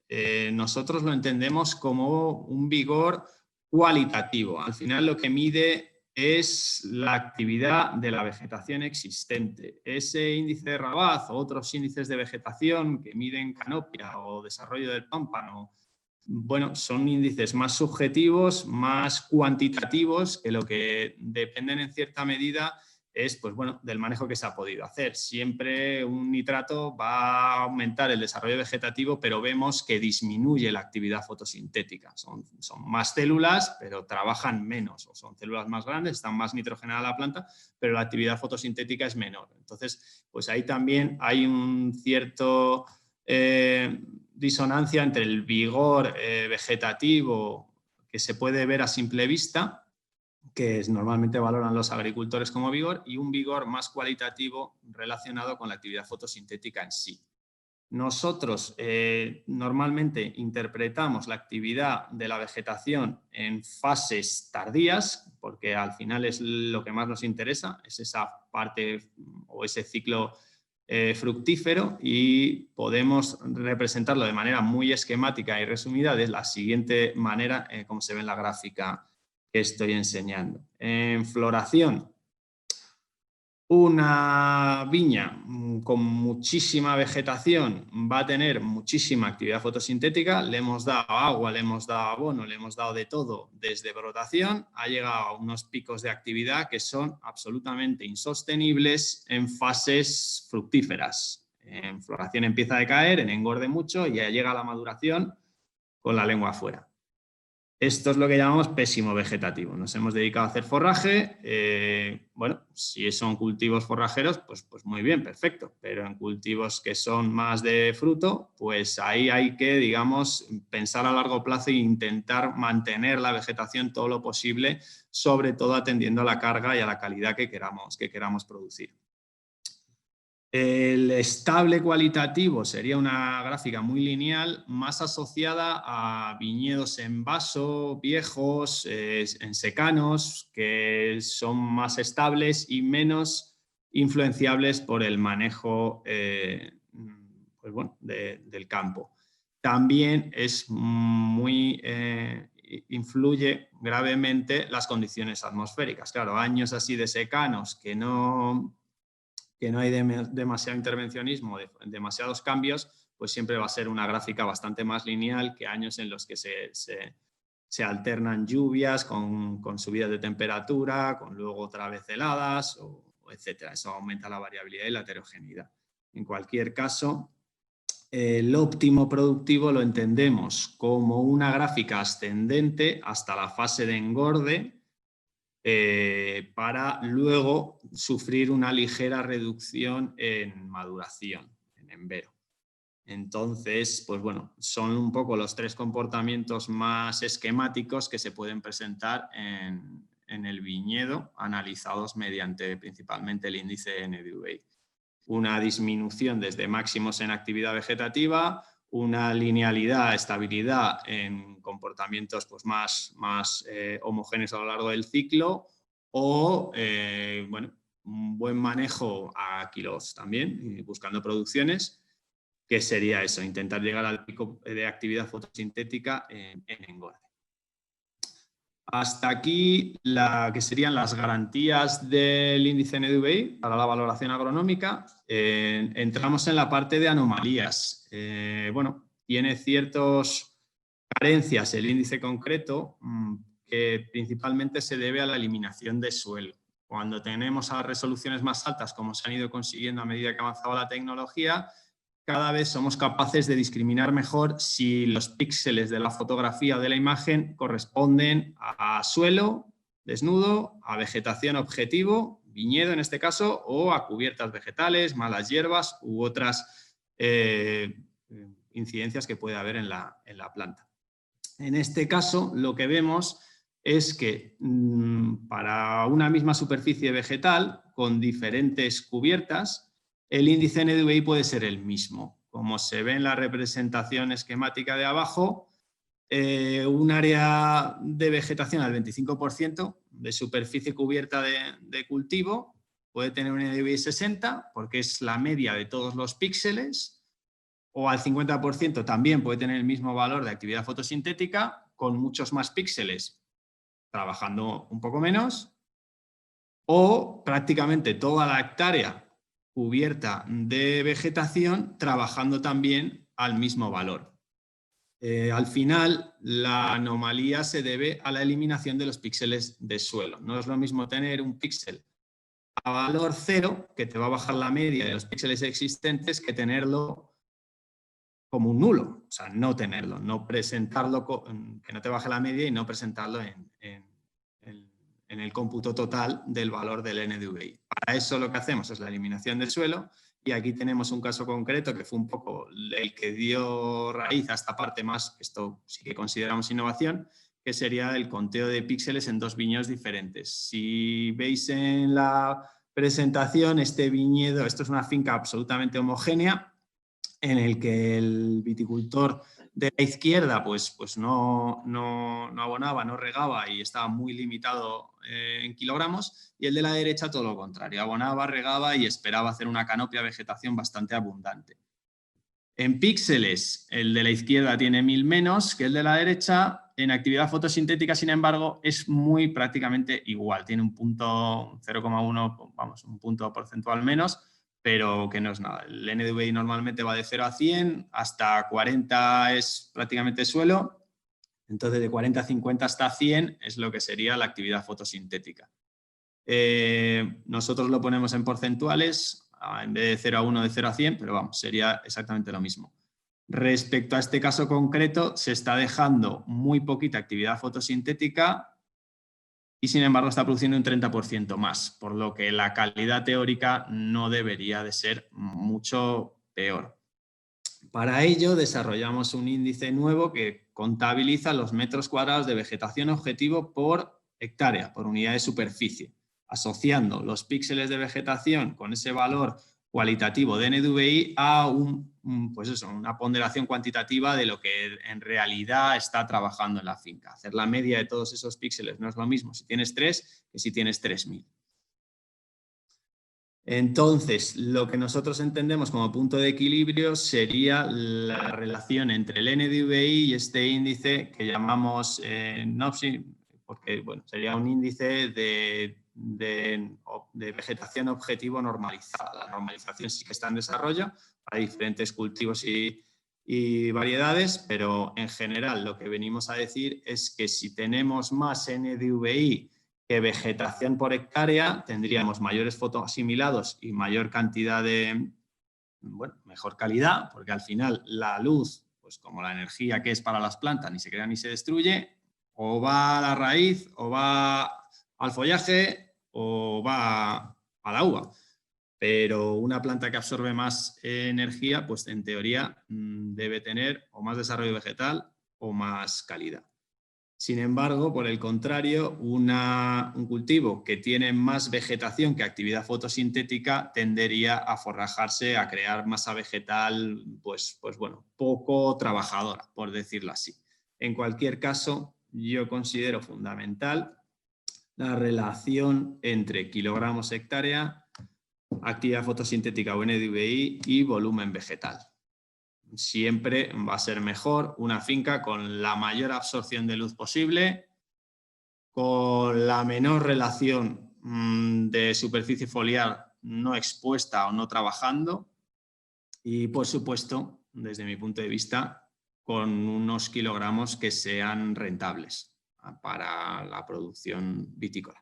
nosotros lo entendemos como un vigor cualitativo. Al final lo que mide es la actividad de la vegetación existente. Ese índice de Rabat o otros índices de vegetación que miden canopia o desarrollo del pámpano, son índices más subjetivos, más cuantitativos, que lo que dependen en cierta medida es del manejo que se ha podido hacer. Siempre un nitrato va a aumentar el desarrollo vegetativo, pero vemos que disminuye la actividad fotosintética. Son más células, pero trabajan menos, o son células más grandes, están más nitrogenada la planta, pero la actividad fotosintética es menor. Entonces, ahí también hay un cierto disonancia entre el vigor vegetativo que se puede ver a simple vista, que normalmente valoran los agricultores como vigor, y un vigor más cualitativo relacionado con la actividad fotosintética en sí. Nosotros normalmente interpretamos la actividad de la vegetación en fases tardías, porque al final es lo que más nos interesa, es esa parte o ese ciclo fructífero, y podemos representarlo de manera muy esquemática y resumida de la siguiente manera, como se ve en la gráfica que estoy enseñando. En floración, una viña con muchísima vegetación va a tener muchísima actividad fotosintética. Le hemos dado agua, le hemos dado abono, le hemos dado de todo desde brotación. Ha llegado a unos picos de actividad que son absolutamente insostenibles en fases fructíferas. En floración empieza a decaer, en engorde mucho y ya llega a la maduración con la lengua afuera. Esto es lo que llamamos pésimo vegetativo. Nos hemos dedicado a hacer forraje. Si son cultivos forrajeros, pues muy bien, perfecto. Pero en cultivos que son más de fruto, pues ahí hay que, digamos, pensar a largo plazo e intentar mantener la vegetación todo lo posible, sobre todo atendiendo a la carga y a la calidad que queramos producir. El estable cualitativo sería una gráfica muy lineal, más asociada a viñedos en vaso, viejos, en secanos, que son más estables y menos influenciables por el manejo del campo. También influye gravemente las condiciones atmosféricas. Claro, años así de secanos que no hay demasiado intervencionismo, demasiados cambios, pues siempre va a ser una gráfica bastante más lineal que años en los que se alternan lluvias con subidas de temperatura, con luego otra vez heladas, etc. Eso aumenta la variabilidad y la heterogeneidad. En cualquier caso, El óptimo productivo lo entendemos como una gráfica ascendente hasta la fase de engorde para luego sufrir una ligera reducción en maduración, en envero. Entonces, pues bueno, son un poco los 3 comportamientos más esquemáticos que se pueden presentar en el viñedo, analizados mediante principalmente el índice NDVI. Una disminución desde máximos en actividad vegetativa, una linealidad, estabilidad en comportamientos pues más homogéneos a lo largo del ciclo o bueno, un buen manejo a kilos también, buscando producciones, que sería eso, intentar llegar al pico de actividad fotosintética en engorde. Hasta aquí que serían las garantías del índice NDVI para la valoración agronómica. Entramos en la parte de anomalías. Bueno, tiene ciertas carencias el índice concreto que principalmente se debe a la eliminación de suelo. Cuando tenemos a resoluciones más altas, como se han ido consiguiendo a medida que avanzaba la tecnología, cada vez somos capaces de discriminar mejor si los píxeles de la fotografía o de la imagen corresponden a suelo, desnudo, a vegetación objetivo, viñedo en este caso, o a cubiertas vegetales, malas hierbas u otras incidencias que puede haber en la planta. En este caso, lo que vemos es que para una misma superficie vegetal, con diferentes cubiertas, el índice NDVI puede ser el mismo. Como se ve en la representación esquemática de abajo, un área de vegetación al 25% de superficie cubierta de cultivo puede tener un NDVI 60 porque es la media de todos los píxeles, o al 50% también puede tener el mismo valor de actividad fotosintética con muchos más píxeles trabajando un poco menos, o prácticamente toda la hectárea cubierta de vegetación trabajando también al mismo valor. Al final, la anomalía se debe a la eliminación de los píxeles de suelo. No es lo mismo tener un píxel a valor 0, que te va a bajar la media de los píxeles existentes, que tenerlo como un nulo, o sea, no tenerlo, no presentarlo, que no te baje la media y no presentarlo en el cómputo total del valor del NDVI. Para eso lo que hacemos es la eliminación del suelo, y aquí tenemos un caso concreto que fue un poco el que dio raíz a esta parte más, esto sí que consideramos innovación, que sería el conteo de píxeles en 2 viñedos diferentes. Si veis en la presentación, este viñedo, esto es una finca absolutamente homogénea, en el que el viticultor de la izquierda pues no abonaba, no regaba y estaba muy limitado en kilogramos, y el de la derecha todo lo contrario, abonaba, regaba y esperaba hacer una canopia de vegetación bastante abundante. En píxeles, el de la izquierda tiene 1000 menos que el de la derecha. En actividad fotosintética, sin embargo, es muy prácticamente igual, tiene un punto 0,1, vamos, un punto porcentual menos, pero que no es nada. El NDVI normalmente va de 0 a 100, hasta 40 es prácticamente suelo, entonces de 40 a 50 hasta 100 es lo que sería la actividad fotosintética. Nosotros lo ponemos en porcentuales, en vez de 0 a 1, de 0 a 100, pero vamos, sería exactamente lo mismo. Respecto a este caso concreto, se está dejando muy poquita actividad fotosintética y sin embargo está produciendo un 30% más, por lo que la calidad teórica no debería de ser mucho peor. Para ello desarrollamos un índice nuevo que contabiliza los metros cuadrados de vegetación objetivo por hectárea, por unidad de superficie, asociando los píxeles de vegetación con ese valor cualitativo de NDVI a una ponderación cuantitativa de lo que en realidad está trabajando en la finca. Hacer la media de todos esos píxeles no es lo mismo si tienes 3 que si tienes 3000. Entonces, lo que nosotros entendemos como punto de equilibrio sería la relación entre el NDVI y este índice que llamamos NOPSI, porque bueno, sería un índice de vegetación objetivo normalizada. La normalización sí que está en desarrollo para diferentes cultivos y variedades, pero en general lo que venimos a decir es que si tenemos más NDVI que vegetación por hectárea, tendríamos mayores fotoasimilados y mayor cantidad de bueno, mejor calidad, porque al final la luz, pues como la energía que es para las plantas, ni se crea ni se destruye, o va a la raíz, o va al follaje, o va a la uva. Pero una planta que absorbe más energía, pues en teoría debe tener o más desarrollo vegetal o más calidad. Sin embargo, por el contrario, un cultivo que tiene más vegetación que actividad fotosintética tendería a forrajarse, a crear masa vegetal, pues bueno, poco trabajadora, por decirlo así. En cualquier caso, yo considero fundamental la relación entre kilogramos hectárea, actividad fotosintética o NDVI y volumen vegetal. Siempre va a ser mejor una finca con la mayor absorción de luz posible, con la menor relación de superficie foliar no expuesta o no trabajando y, por supuesto, desde mi punto de vista, con unos kilogramos que sean rentables para la producción vitícola.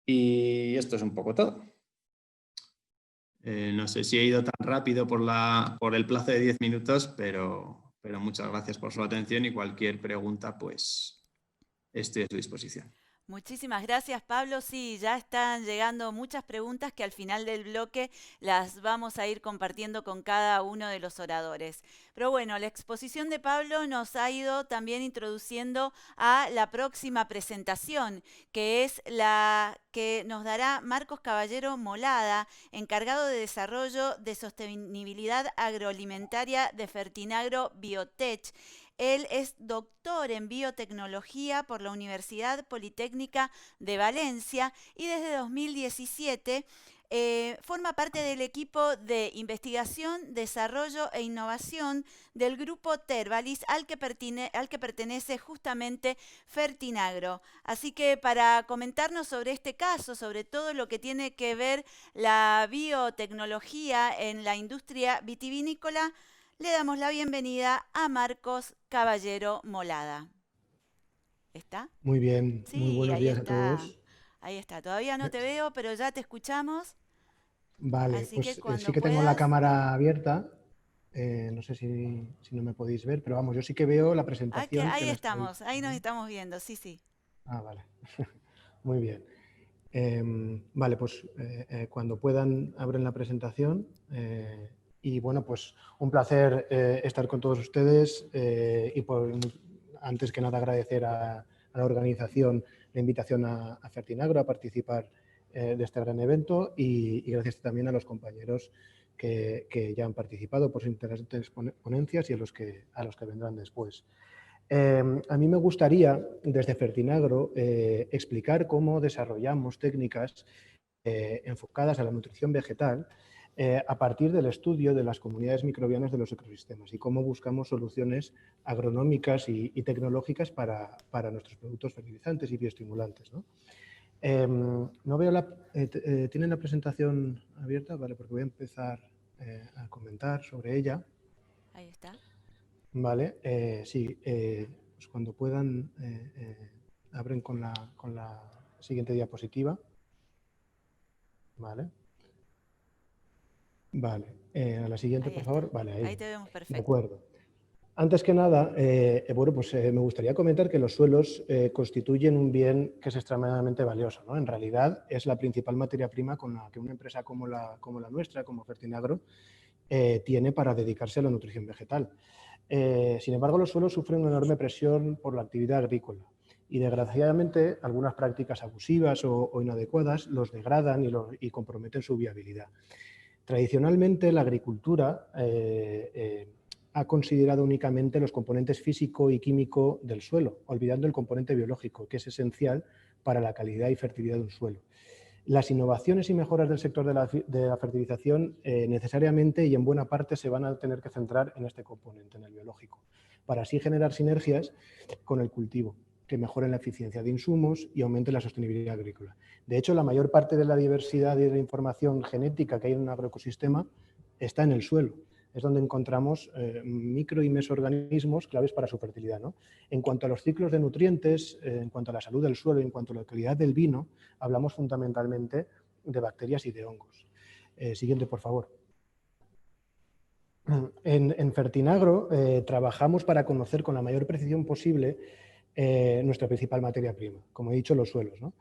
Y esto es un poco todo. No sé si he ido tan rápido por el plazo de 10 minutos, pero muchas gracias por su atención y cualquier pregunta, pues estoy a su disposición. Muchísimas gracias, Pablo. Sí, ya están llegando muchas preguntas que al final del bloque las vamos a ir compartiendo con cada uno de los oradores. Pero bueno, la exposición de Pablo nos ha ido también introduciendo a la próxima presentación, que es la que nos dará Marcos Caballero Molada, encargado de desarrollo de sostenibilidad agroalimentaria de Fertinagro Biotech. Él es doctor en biotecnología por la Universidad Politécnica de Valencia y desde 2017 forma parte del equipo de investigación, desarrollo e innovación del grupo Tervalis al que pertenece justamente Fertinagro. Así que para comentarnos sobre este caso, sobre todo lo que tiene que ver la biotecnología en la industria vitivinícola, le damos la bienvenida a Marcos Caballero Molada. ¿Está? Muy bien, Sí, muy buenos ahí días a está. todos. Ahí está. Todavía no te veo, pero ya te escuchamos. Vale, Así que pues cuando sí que tengo la puedas. cámara abierta. No sé si no me podéis ver, pero vamos, yo sí que veo la presentación que Ahí la estoy. estamos, ahí nos estamos viendo, sí, sí. Ah, vale. Muy bien. Vale, pues cuando puedan abren la presentación. Y bueno, pues un placer estar con todos ustedes y antes que nada agradecer a la organización la invitación a Fertinagro a participar de este gran evento y gracias también a los compañeros que ya han participado por sus interesantes ponencias y a los que vendrán después. A mí me gustaría, desde Fertinagro, explicar cómo desarrollamos técnicas enfocadas a la nutrición vegetal a partir del estudio de las comunidades microbianas de los ecosistemas y cómo buscamos soluciones agronómicas y tecnológicas para nuestros productos fertilizantes y bioestimulantes, ¿no? No veo ¿tienen la presentación abierta? Vale, porque voy a empezar a comentar sobre ella. Ahí está. Vale, sí, pues cuando puedan abren con la siguiente diapositiva. Vale. Vale, a la siguiente, Ahí por está. favor. Vale, Ahí te vemos de perfecto. acuerdo. Antes que nada, bueno, pues me gustaría comentar que los suelos constituyen un bien que es extremadamente valioso, ¿no? En realidad es la principal materia prima con la que una empresa como la nuestra, como Fertinagro, tiene para dedicarse a la nutrición vegetal. Sin embargo, los suelos sufren una enorme presión por la actividad agrícola y, desgraciadamente, algunas prácticas abusivas o inadecuadas los degradan y comprometen su viabilidad. Tradicionalmente, la agricultura ha considerado únicamente los componentes físico y químico del suelo, olvidando el componente biológico, que es esencial para la calidad y fertilidad de un suelo. Las innovaciones y mejoras del sector de la fertilización necesariamente y en buena parte se van a tener que centrar en este componente, en el biológico, para así generar sinergias con el cultivo, que mejoren la eficiencia de insumos y aumenten la sostenibilidad agrícola. De hecho, la mayor parte de la diversidad y de la información genética que hay en un agroecosistema está en el suelo. Es donde encontramos micro y mesoorganismos claves para su fertilidad, ¿no? En cuanto a los ciclos de nutrientes, en cuanto a la salud del suelo, en cuanto a la calidad del vino, hablamos fundamentalmente de bacterias y de hongos. Siguiente, por favor. En Fertinagro trabajamos para conocer con la mayor precisión posible nuestra principal materia prima, como he dicho, los suelos, ¿no?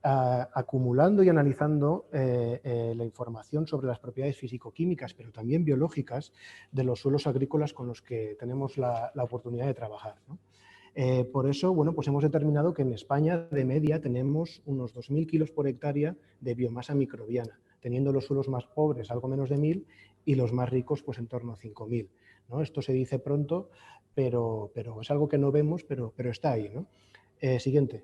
Acumulando y analizando la información sobre las propiedades físico-químicas, pero también biológicas, de los suelos agrícolas con los que tenemos la oportunidad de trabajar, ¿no? Por eso, bueno, pues hemos determinado que en España, de media, tenemos unos 2.000 kilos por hectárea de biomasa microbiana, teniendo los suelos más pobres algo menos de 1.000 y los más ricos pues en torno a 5.000, ¿no? Esto se dice pronto, pero es algo que no vemos, pero está ahí, ¿no? Siguiente.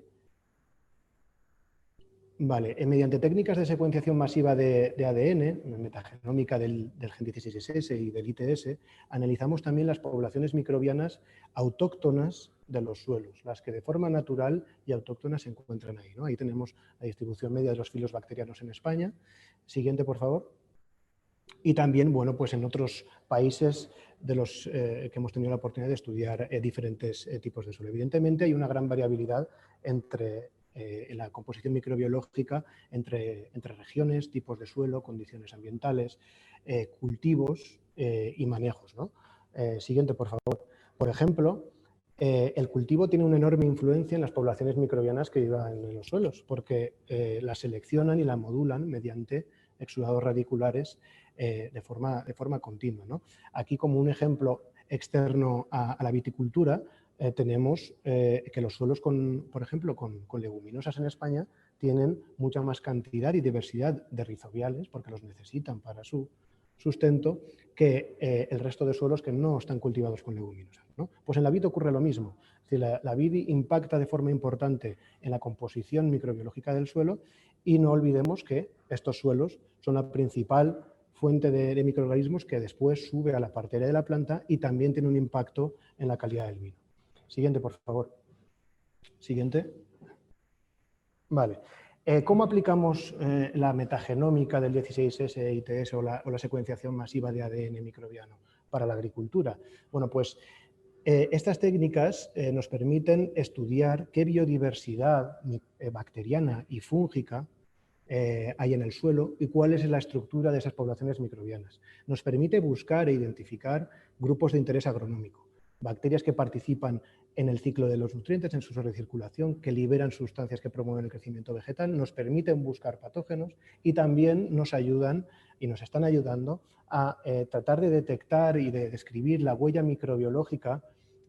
Vale, mediante técnicas de secuenciación masiva de ADN, metagenómica del gen 16S y del ITS, analizamos también las poblaciones microbianas autóctonas de los suelos, las que de forma natural y autóctona se encuentran ahí, ¿no? Ahí tenemos la distribución media de los filos bacterianos en España. Siguiente, por favor. Y también, bueno, pues en otros países de los que hemos tenido la oportunidad de estudiar diferentes tipos de suelo. Evidentemente hay una gran variabilidad entre en la composición microbiológica entre regiones, tipos de suelo, condiciones ambientales, cultivos y manejos, ¿no? Siguiente, por favor. Por ejemplo, el cultivo tiene una enorme influencia en las poblaciones microbianas que vivan en los suelos, porque las seleccionan y la modulan mediante exudados radiculares de forma continua, ¿no? Aquí, como un ejemplo externo a la viticultura, tenemos que los suelos, por ejemplo, con leguminosas en España tienen mucha más cantidad y diversidad de rizobiales, porque los necesitan para su sustento, que el resto de suelos que no están cultivados con leguminosas, ¿no? Pues en la vid ocurre lo mismo. Es decir, la vid impacta de forma importante en la composición microbiológica del suelo y no olvidemos que estos suelos son la principal fuente de microorganismos que después sube a la partería de la planta y también tiene un impacto en la calidad del vino. Siguiente, por favor. Siguiente. Vale. ¿Cómo aplicamos la metagenómica del 16S ITS o la secuenciación masiva de ADN microbiano para la agricultura? Bueno, pues estas técnicas nos permiten estudiar qué biodiversidad bacteriana y fúngica hay en el suelo y cuál es la estructura de esas poblaciones microbianas. Nos permite buscar e identificar grupos de interés agronómico, bacterias que participan en el ciclo de los nutrientes, en su recirculación, que liberan sustancias que promueven el crecimiento vegetal, nos permiten buscar patógenos y también nos ayudan y nos están ayudando a tratar de detectar y de describir la huella microbiológica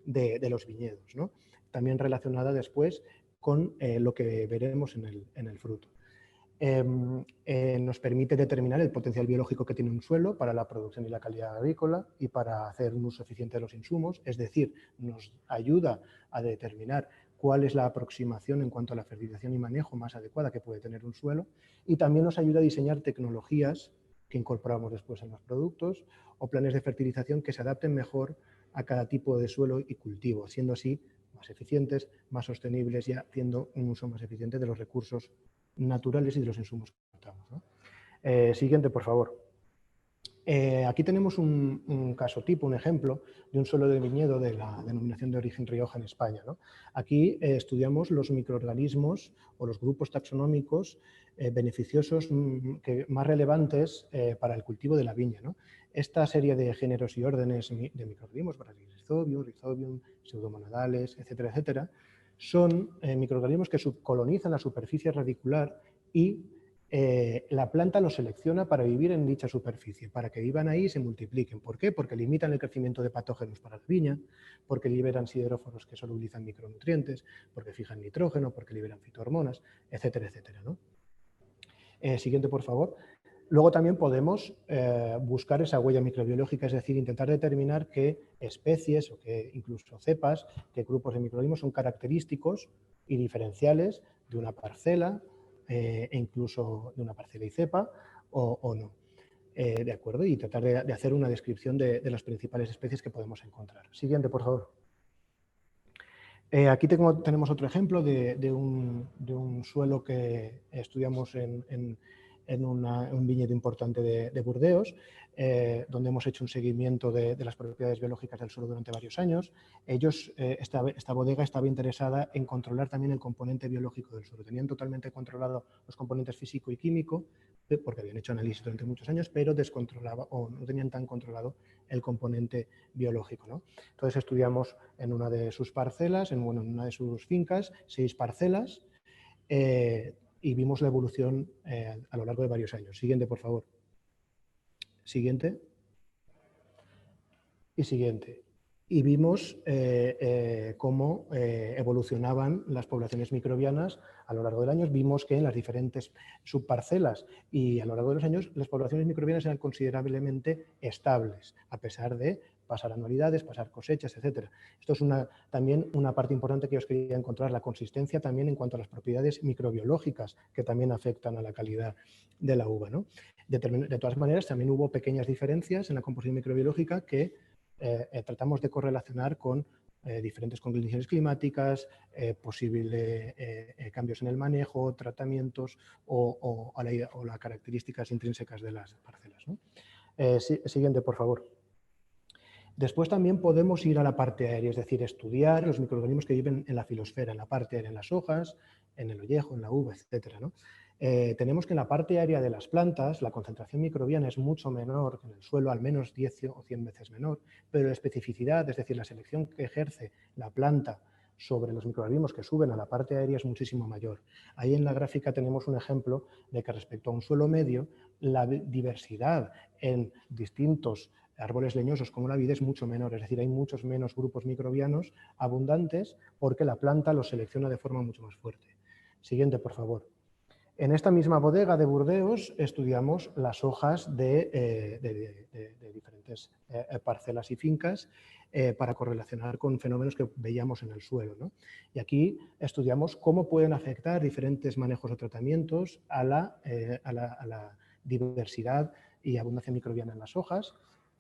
de los viñedos, ¿no? También relacionada después con lo que veremos en el fruto. Nos permite determinar el potencial biológico que tiene un suelo para la producción y la calidad agrícola y para hacer un uso eficiente de los insumos, es decir, nos ayuda a determinar cuál es la aproximación en cuanto a la fertilización y manejo más adecuada que puede tener un suelo y también nos ayuda a diseñar tecnologías que incorporamos después en los productos o planes de fertilización que se adapten mejor a cada tipo de suelo y cultivo, siendo así más eficientes, más sostenibles y haciendo un uso más eficiente de los recursos naturales y de los insumos que contamos, ¿no? Siguiente, por favor. Aquí tenemos un caso tipo, un ejemplo de un suelo de viñedo de la denominación de origen Rioja en España, ¿no? Aquí estudiamos los microorganismos o los grupos taxonómicos beneficiosos más relevantes para el cultivo de la viña, ¿no? Esta serie de géneros y órdenes de microorganismos, Rhizobium, Pseudomonadales, etcétera, etcétera, son microorganismos que colonizan la superficie radicular y la planta los selecciona para vivir en dicha superficie, para que vivan ahí y se multipliquen. ¿Por qué? Porque limitan el crecimiento de patógenos para la viña, porque liberan sideróforos que solubilizan micronutrientes, porque fijan nitrógeno, porque liberan fitohormonas, etcétera, etcétera, ¿no? Siguiente, por favor. Luego también podemos buscar esa huella microbiológica, es decir, intentar determinar qué especies o qué incluso cepas, qué grupos de microorganismos son característicos y diferenciales de una parcela e incluso de una parcela y cepa o no. ¿De acuerdo? Y tratar de hacer una descripción de las principales especies que podemos encontrar. Siguiente, por favor. Aquí tenemos otro ejemplo de un suelo que estudiamos en un viñedo importante de Burdeos, donde hemos hecho un seguimiento de las propiedades biológicas del suelo durante varios años. Esta bodega estaba interesada en controlar también el componente biológico del suelo. Tenían totalmente controlado los componentes físico y químico, porque habían hecho análisis durante muchos años, pero descontrolaba o no tenían tan controlado el componente biológico, ¿no? Entonces estudiamos en una de sus parcelas, en una de sus fincas, 6 parcelas, y vimos la evolución a lo largo de varios años. Siguiente, por favor. Siguiente. Y siguiente. Y vimos cómo evolucionaban las poblaciones microbianas a lo largo del año. Vimos que en las diferentes subparcelas y a lo largo de los años las poblaciones microbianas eran considerablemente estables, a pesar de pasar anualidades, pasar cosechas, etc. Esto es también una parte importante que os quería encontrar, la consistencia también en cuanto a las propiedades microbiológicas que también afectan a la calidad de la uva, ¿no? De todas maneras, también hubo pequeñas diferencias en la composición microbiológica que tratamos de correlacionar con diferentes condiciones climáticas, posibles cambios en el manejo, tratamientos o las características intrínsecas de las parcelas, ¿no? Siguiente, por favor. Después también podemos ir a la parte aérea, es decir, estudiar los microorganismos que viven en la filosfera, en la parte aérea, en las hojas, en el ollejo, en la uva, etc., ¿no? Tenemos que en la parte aérea de las plantas la concentración microbiana es mucho menor que en el suelo, al menos 10 o 100 veces menor, pero la especificidad, es decir, la selección que ejerce la planta sobre los microorganismos que suben a la parte aérea es muchísimo mayor. Ahí en la gráfica tenemos un ejemplo de que respecto a un suelo medio, la diversidad en distintos árboles leñosos como la vid es mucho menor, es decir, hay muchos menos grupos microbianos abundantes porque la planta los selecciona de forma mucho más fuerte. Siguiente, por favor. En esta misma bodega de Burdeos estudiamos las hojas de diferentes parcelas y fincas para correlacionar con fenómenos que veíamos en el suelo, ¿no? Y aquí estudiamos cómo pueden afectar diferentes manejos o tratamientos a la diversidad y abundancia microbiana en las hojas.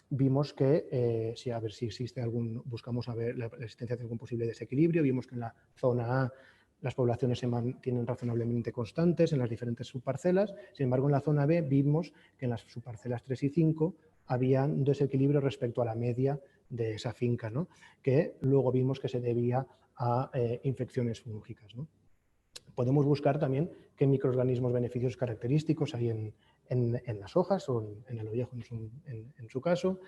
Vimos que, a ver si existe buscamos a ver la existencia de algún posible desequilibrio. Vimos que en la zona A las poblaciones se mantienen razonablemente constantes en las diferentes subparcelas. Sin embargo, en la zona B vimos que en las subparcelas 3 y 5 había un desequilibrio respecto a la media de esa finca, ¿no? Que luego vimos que se debía a infecciones fúngicas, ¿no? Podemos buscar también qué microorganismos beneficiosos característicos hay en las hojas o en el ollejo en su caso,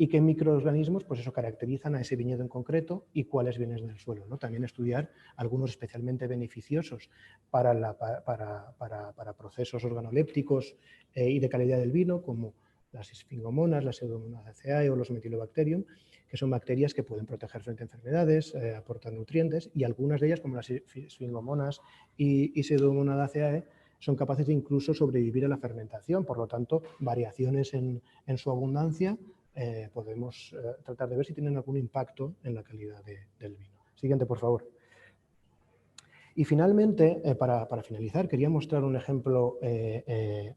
y qué microorganismos pues eso, caracterizan a ese viñedo en concreto y cuáles vienen del suelo, ¿no? También estudiar algunos especialmente beneficiosos para procesos organolépticos y de calidad del vino, como las esfingomonas, las Pseudomonaceae o los Methyllobacterium, que son bacterias que pueden proteger frente a enfermedades, aportar nutrientes, y algunas de ellas, como las esfingomonas y Pseudomonaceae, son capaces de incluso sobrevivir a la fermentación. Por lo tanto, variaciones en su abundancia podemos tratar de ver si tienen algún impacto en la calidad del vino. Siguiente, por favor. Y finalmente, para finalizar, quería mostrar un ejemplo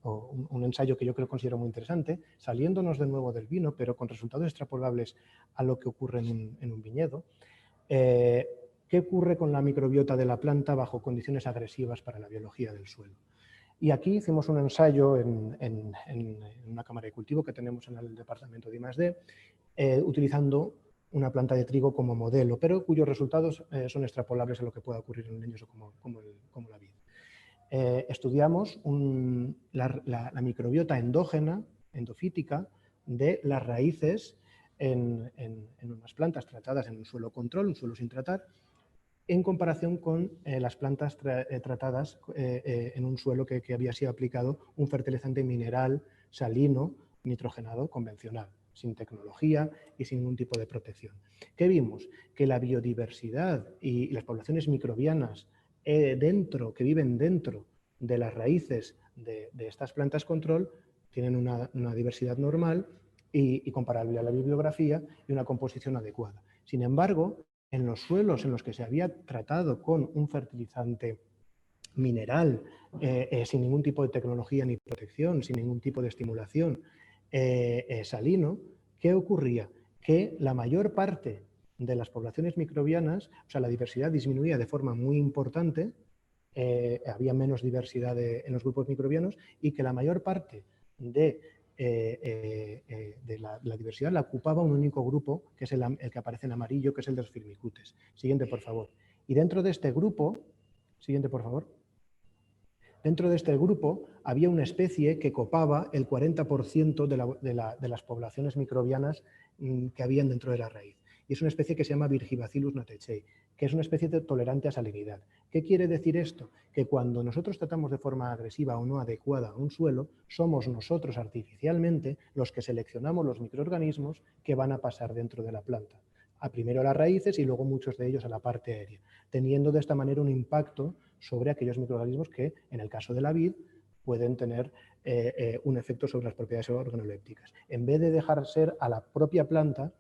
o un ensayo que yo considero muy interesante, saliéndonos de nuevo del vino, pero con resultados extrapolables a lo que ocurre en un viñedo. ¿Qué ocurre con la microbiota de la planta bajo condiciones agresivas para la biología del suelo? Y aquí hicimos un ensayo en una cámara de cultivo que tenemos en el departamento de I+D, utilizando una planta de trigo como modelo, pero cuyos resultados son extrapolables a lo que pueda ocurrir en leños como la vid. Estudiamos la microbiota endógena, endofítica, de las raíces en unas plantas tratadas en un suelo control, un suelo sin tratar, en comparación con las plantas tratadas en un suelo que había sido aplicado un fertilizante mineral salino nitrogenado convencional, sin tecnología y sin ningún tipo de protección. ¿Qué vimos? Que la biodiversidad y las poblaciones microbianas que viven dentro de las raíces de estas plantas control tienen una diversidad normal y comparable a la bibliografía y una composición adecuada. Sin embargo, en los suelos en los que se había tratado con un fertilizante mineral, sin ningún tipo de tecnología ni protección, sin ningún tipo de estimulación salino, ¿qué ocurría? Que la mayor parte de las poblaciones microbianas, o sea, la diversidad disminuía de forma muy importante, había menos diversidad en los grupos microbianos y que la mayor parte de la diversidad la ocupaba un único grupo, que es el que aparece en amarillo, que es el de los firmicutes. Siguiente, por favor. Y dentro de este grupo, siguiente, por favor, Dentro de este grupo había una especie que copaba el 40% de las poblaciones microbianas que habían dentro de la raíz. Y es una especie que se llama Virgibacillus nottechei, que es una especie tolerante a salinidad. ¿Qué quiere decir esto? Que cuando nosotros tratamos de forma agresiva o no adecuada un suelo, somos nosotros artificialmente los que seleccionamos los microorganismos que van a pasar dentro de la planta. Primero a las raíces y luego muchos de ellos a la parte aérea, teniendo de esta manera un impacto sobre aquellos microorganismos que, en el caso de la vid, pueden tener un efecto sobre las propiedades organolépticas. En vez de dejar ser a la propia planta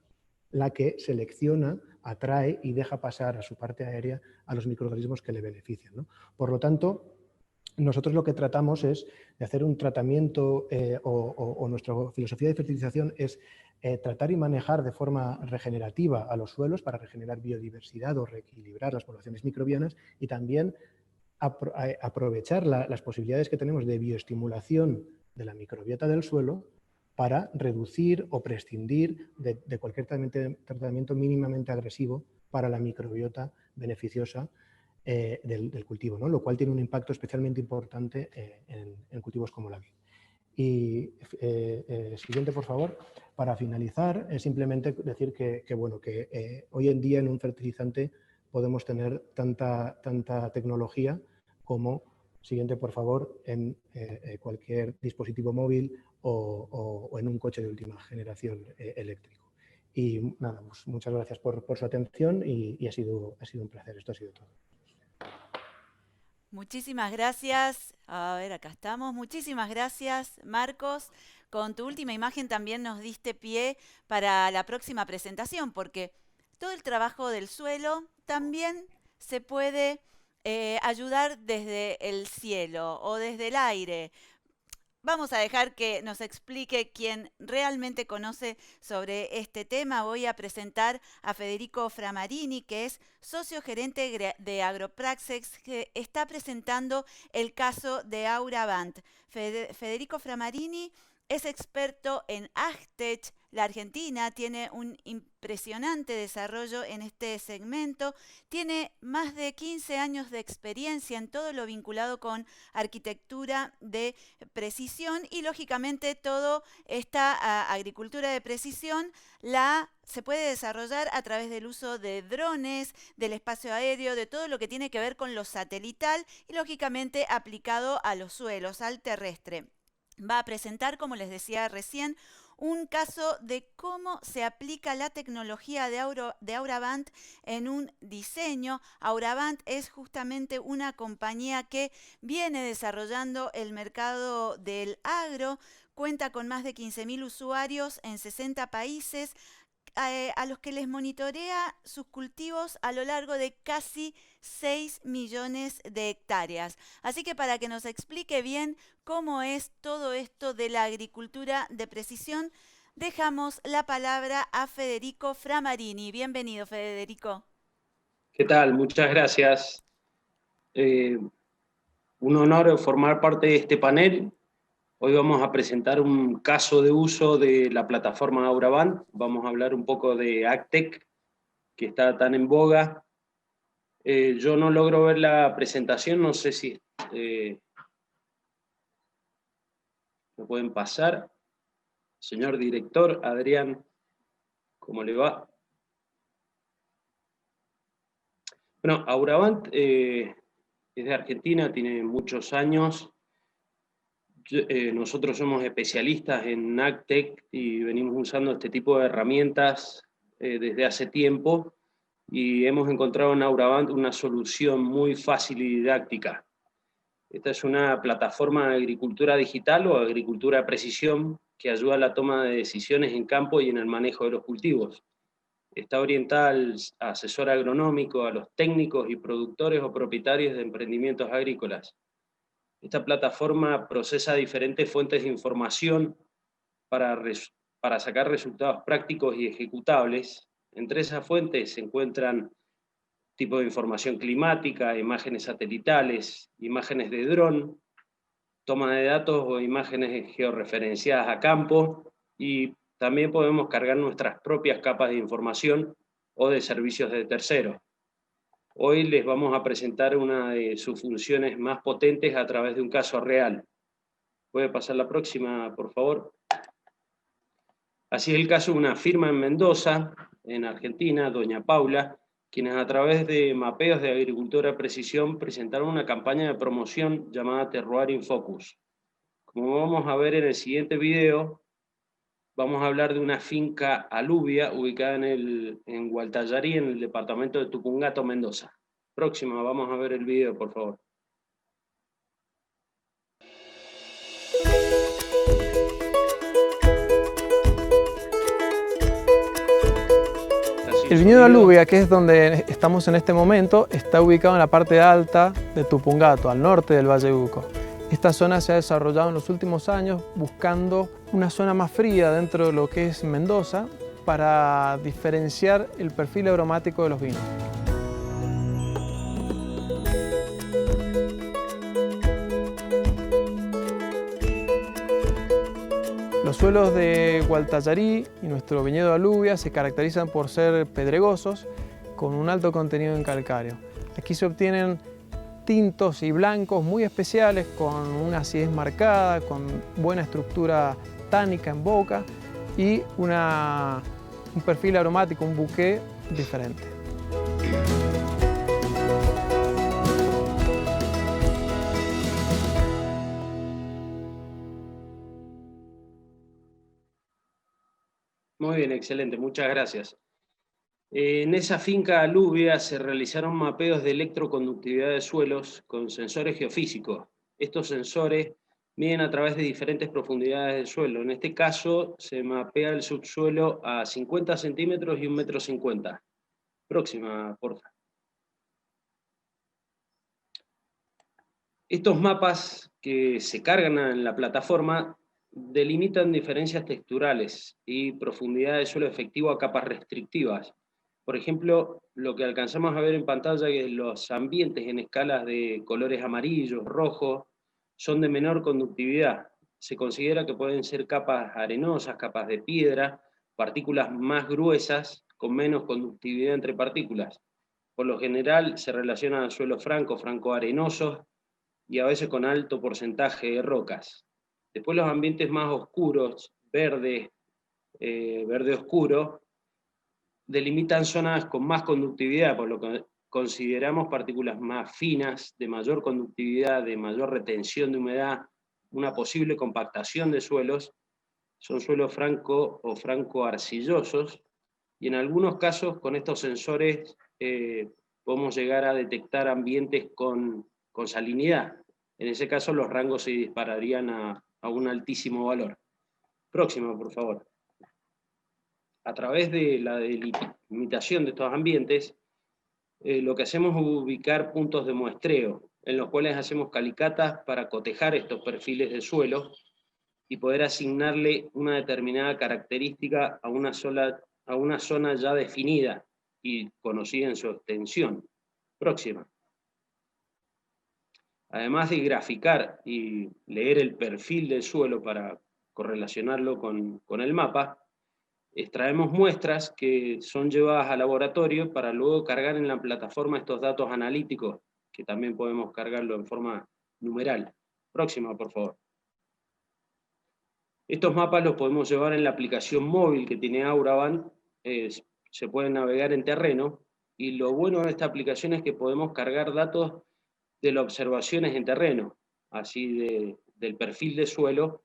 la que selecciona, atrae y deja pasar a su parte aérea a los microorganismos que le benefician, ¿no? Por lo tanto, nosotros lo que tratamos es de hacer un tratamiento o nuestra filosofía de fertilización es tratar y manejar de forma regenerativa a los suelos para regenerar biodiversidad o reequilibrar las poblaciones microbianas y también aprovechar las posibilidades que tenemos de bioestimulación de la microbiota del suelo para reducir o prescindir de cualquier tratamiento mínimamente agresivo para la microbiota beneficiosa del cultivo, ¿no? Lo cual tiene un impacto especialmente importante en cultivos como la vid. Y siguiente, por favor. Para finalizar, es simplemente decir que hoy en día en un fertilizante podemos tener tanta tecnología como, siguiente por favor, en cualquier dispositivo móvil o en un coche de última generación eléctrico. Y nada, pues muchas gracias por su atención y ha sido un placer. Esto ha sido todo. Muchísimas gracias. A ver, acá estamos. Muchísimas gracias, Marcos. Con tu última imagen también nos diste pie para la próxima presentación, porque todo el trabajo del suelo también se puede ayudar desde el cielo o desde el aire. Vamos a dejar que nos explique quien realmente conoce sobre este tema. Voy a presentar a Federico Framarini, que es socio gerente de Agropraxex, que está presentando el caso de Auravant. Federico Framarini es experto en AgTech. La Argentina tiene un impresionante desarrollo en este segmento. Tiene más de 15 años de experiencia en todo lo vinculado con arquitectura de precisión y lógicamente toda esta agricultura de precisión se puede desarrollar a través del uso de drones, del espacio aéreo, de todo lo que tiene que ver con lo satelital y lógicamente aplicado a los suelos, al terrestre. Va a presentar, como les decía recién, un caso de cómo se aplica la tecnología de Auravant en un diseño. Auravant es justamente una compañía que viene desarrollando el mercado del agro, cuenta con más de 15.000 usuarios en 60 países, a los que les monitorea sus cultivos a lo largo de casi 6 millones de hectáreas. Así que para que nos explique bien cómo es todo esto de la agricultura de precisión, dejamos la palabra a Federico Framarini. Bienvenido, Federico. ¿Qué tal? Muchas gracias. Un honor formar parte de este panel. Hoy vamos a presentar un caso de uso de la plataforma Auravant. Vamos a hablar un poco de AgTech, que está tan en boga. Yo no logro ver la presentación, no sé si me pueden pasar. Señor director, Adrián, ¿cómo le va? Bueno, Auravant es de Argentina, tiene muchos años. Nosotros somos especialistas en AgTech y venimos usando este tipo de herramientas desde hace tiempo y hemos encontrado en Auravant una solución muy fácil y didáctica. Esta es una plataforma de agricultura digital o agricultura de precisión que ayuda a la toma de decisiones en campo y en el manejo de los cultivos. Está orientada al asesor agronómico, a los técnicos y productores o propietarios de emprendimientos agrícolas. Esta plataforma procesa diferentes fuentes de información para sacar resultados prácticos y ejecutables. Entre esas fuentes se encuentran tipos de información climática, imágenes satelitales, imágenes de dron, toma de datos o imágenes georreferenciadas a campo, y también podemos cargar nuestras propias capas de información o de servicios de terceros. Hoy les vamos a presentar una de sus funciones más potentes a través de un caso real. ¿Puede pasar la próxima, por favor? Así es el caso de una firma en Mendoza, en Argentina, Doña Paula, quienes a través de mapeos de agricultura precisión presentaron una campaña de promoción llamada Terroir in Focus. Como vamos a ver en el siguiente video, vamos a hablar de una finca aluvia ubicada en Gualtallarí, en el departamento de Tupungato, Mendoza. Próxima, vamos a ver el video, por favor. El viñedo de aluvia, que es donde estamos en este momento, está ubicado en la parte alta de Tupungato, al norte del Valle de Uco. Esta zona se ha desarrollado en los últimos años buscando una zona más fría dentro de lo que es Mendoza para diferenciar el perfil aromático de los vinos. Los suelos de Gualtallarí y nuestro viñedo de aluvia se caracterizan por ser pedregosos con un alto contenido en calcáreo. Aquí se obtienen tintos y blancos muy especiales con una acidez marcada, con buena estructura tánica en boca y un perfil aromático, un bouquet diferente. Muy bien, excelente, muchas gracias. En esa finca aluvia se realizaron mapeos de electroconductividad de suelos con sensores geofísicos. Estos sensores miden a través de diferentes profundidades del suelo. En este caso se mapea el subsuelo a 50 centímetros y 1,50 m. Próxima, por favor. Estos mapas que se cargan en la plataforma delimitan diferencias texturales y profundidad de suelo efectivo a capas restrictivas. Por ejemplo, lo que alcanzamos a ver en pantalla es que los ambientes en escalas de colores amarillos, rojos, son de menor conductividad. Se considera que pueden ser capas arenosas, capas de piedra, partículas más gruesas con menos conductividad entre partículas. Por lo general se relacionan a suelos francos, franco-arenosos y a veces con alto porcentaje de rocas. Después los ambientes más oscuros, verde oscuro, delimitan zonas con más conductividad, por lo que consideramos partículas más finas, de mayor conductividad, de mayor retención de humedad, una posible compactación de suelos. Son suelos franco o franco-arcillosos, y en algunos casos con estos sensores podemos llegar a detectar ambientes con salinidad. En ese caso los rangos se dispararían a un altísimo valor. Próximo, por favor. A través de la delimitación de estos ambientes, lo que hacemos es ubicar puntos de muestreo, en los cuales hacemos calicatas para cotejar estos perfiles de suelo y poder asignarle una determinada característica a una zona ya definida y conocida en su extensión. Próxima. Además de graficar y leer el perfil del suelo para correlacionarlo con el mapa, extraemos muestras que son llevadas al laboratorio para luego cargar en la plataforma estos datos analíticos, que también podemos cargarlo en forma numeral. Próxima, por favor. Estos mapas los podemos llevar en la aplicación móvil que tiene Auraban, se pueden navegar en terreno, y lo bueno de esta aplicación es que podemos cargar datos de las observaciones en terreno, así del perfil de suelo,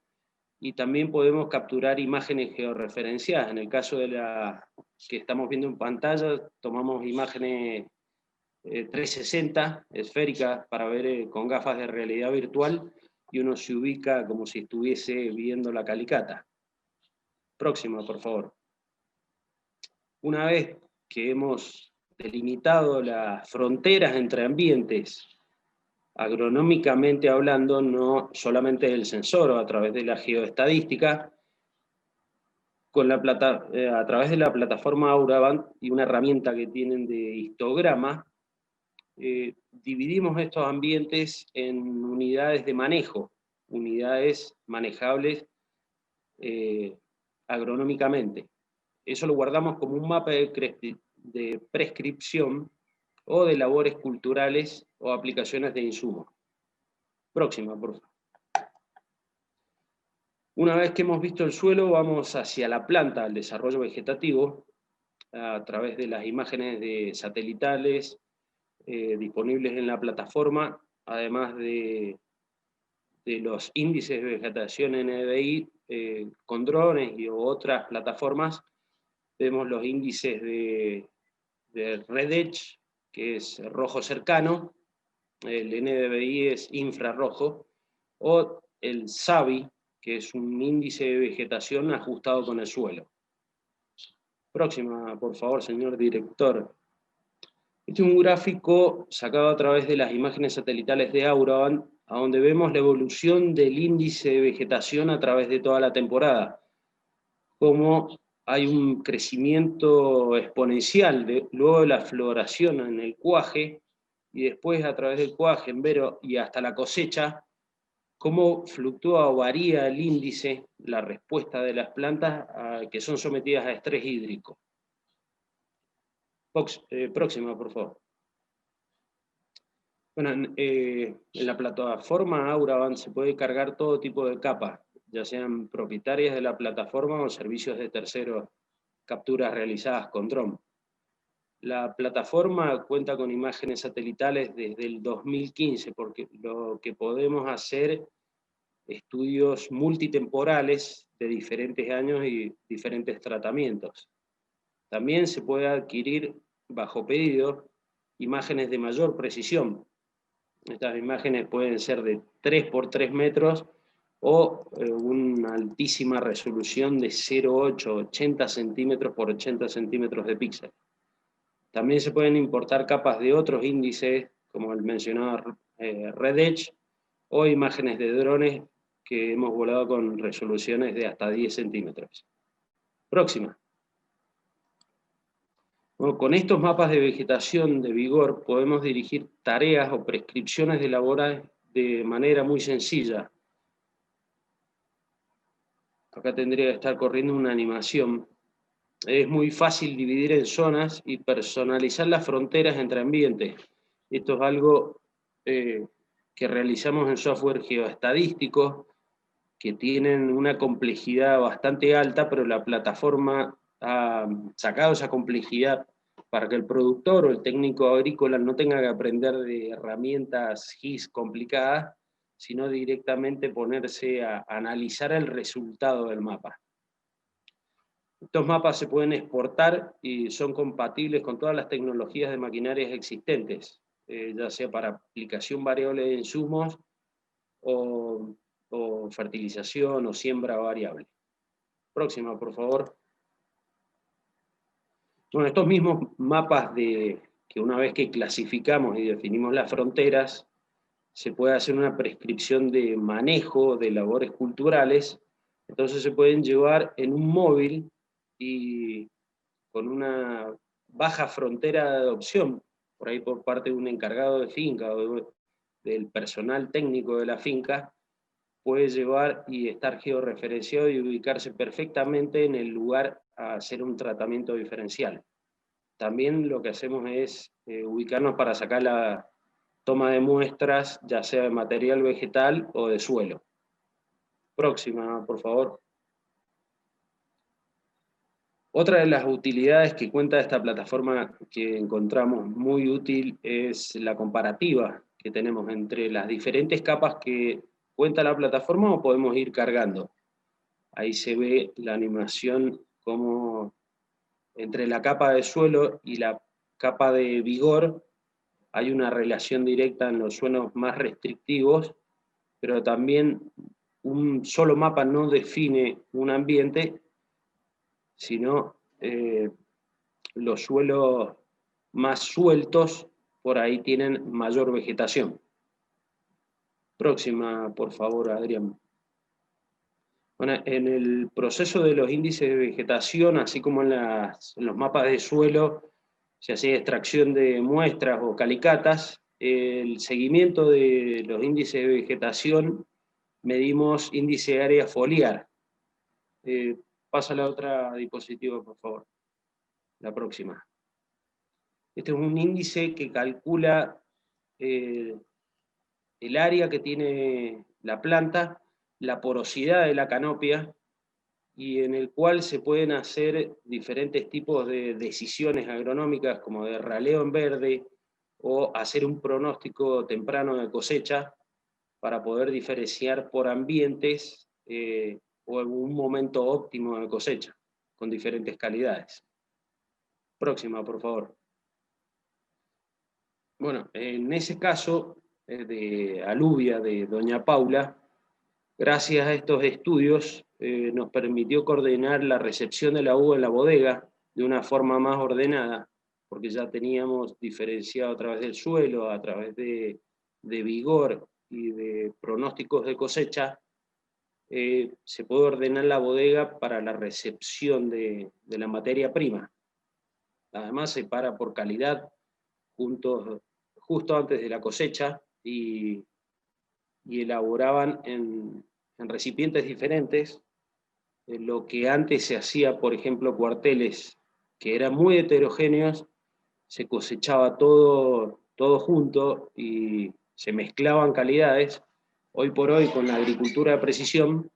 y también podemos capturar imágenes georreferenciadas. En el caso de la que estamos viendo en pantalla, tomamos imágenes 360 esféricas para ver con gafas de realidad virtual, y uno se ubica como si estuviese viendo la calicata. Próxima, por favor. Una vez que hemos delimitado las fronteras entre ambientes, agronómicamente hablando, no solamente del sensor o a través de la geoestadística, a través de la plataforma Auraban y una herramienta que tienen de histograma, dividimos estos ambientes en unidades de manejo, unidades manejables agronómicamente. Eso lo guardamos como un mapa de prescripción o de labores culturales o aplicaciones de insumos. Próxima, por favor. Una vez que hemos visto el suelo, vamos hacia la planta, al desarrollo vegetativo, a través de las imágenes de satelitales disponibles en la plataforma, además de los índices de vegetación NDVI con drones y otras plataformas. Vemos los índices de Red Edge, que es rojo cercano, el NDVI es infrarrojo, o el SAVI, que es un índice de vegetación ajustado con el suelo. Próxima, por favor, señor director. Este es un gráfico sacado a través de las imágenes satelitales de Auravant, a donde vemos la evolución del índice de vegetación a través de toda la temporada. Cómo hay un crecimiento exponencial luego de la floración en el cuaje, y después a través del cuaje, en vero y hasta la cosecha, cómo fluctúa o varía el índice, la respuesta de las plantas que son sometidas a estrés hídrico. Próxima, por favor. Bueno, en la plataforma Auravant se puede cargar todo tipo de capas, ya sean propietarias de la plataforma o servicios de terceros, capturas realizadas con dron. La plataforma cuenta con imágenes satelitales desde el 2015, porque lo que podemos hacer estudios multitemporales de diferentes años y diferentes tratamientos. También se puede adquirir bajo pedido imágenes de mayor precisión. Estas imágenes pueden ser de 3 por 3 metros o una altísima resolución de 0,8, 80 centímetros por 80 centímetros de píxel. También se pueden importar capas de otros índices, como el mencionado Red Edge, o imágenes de drones que hemos volado con resoluciones de hasta 10 centímetros. Próxima. Bueno, con estos mapas de vegetación de vigor podemos dirigir tareas o prescripciones de labores de manera muy sencilla. Acá tendría que estar corriendo una animación. Es muy fácil dividir en zonas y personalizar las fronteras entre ambientes. Esto es algo que realizamos en software geoestadístico, que tienen una complejidad bastante alta, pero la plataforma ha sacado esa complejidad para que el productor o el técnico agrícola no tenga que aprender de herramientas GIS complicadas, sino directamente ponerse a analizar el resultado del mapa. Estos mapas se pueden exportar y son compatibles con todas las tecnologías de maquinarias existentes, ya sea para aplicación variable de insumos o fertilización o siembra variable. Próxima, por favor. Bueno, estos mismos mapas que una vez que clasificamos y definimos las fronteras, se puede hacer una prescripción de manejo de labores culturales, entonces se pueden llevar en un móvil y con una baja frontera de adopción, por ahí por parte de un encargado de finca o del personal técnico de la finca, puede llevar y estar georreferenciado y ubicarse perfectamente en el lugar a hacer un tratamiento diferencial. También lo que hacemos es ubicarnos para sacar la toma de muestras, ya sea de material vegetal o de suelo. Próxima, por favor. Otra de las utilidades que cuenta esta plataforma que encontramos muy útil es la comparativa que tenemos entre las diferentes capas que cuenta la plataforma o podemos ir cargando. Ahí se ve la animación como entre la capa de suelo y la capa de vigor hay una relación directa en los suelos más restrictivos, pero también un solo mapa no define un ambiente, sino los suelos más sueltos por ahí tienen mayor vegetación. Próxima, por favor, Adrián. Bueno, en el proceso de los índices de vegetación, así como en los mapas de suelo, se hacía extracción de muestras o calicatas. El seguimiento de los índices de vegetación, medimos índice de área foliar. Pasa la otra diapositiva, por favor. La próxima. Este es un índice que calcula el área que tiene la planta, la porosidad de la canopia, y en el cual se pueden hacer diferentes tipos de decisiones agronómicas, como de raleo en verde, o hacer un pronóstico temprano de cosecha, para poder diferenciar por ambientes o en un momento óptimo de cosecha, con diferentes calidades. Próxima, por favor. Bueno, en ese caso de alubia de Doña Paula, gracias a estos estudios nos permitió coordinar la recepción de la uva en la bodega de una forma más ordenada, porque ya teníamos diferenciado a través del suelo, a través de vigor y de pronósticos de cosecha, se puede ordenar la bodega para la recepción de la materia prima. Además se para por calidad justo antes de la cosecha y elaboraban en recipientes diferentes. Lo que antes se hacía, por ejemplo, cuarteles que eran muy heterogéneos, se cosechaba todo junto y se mezclaban calidades. Hoy por hoy, con la agricultura de precisión,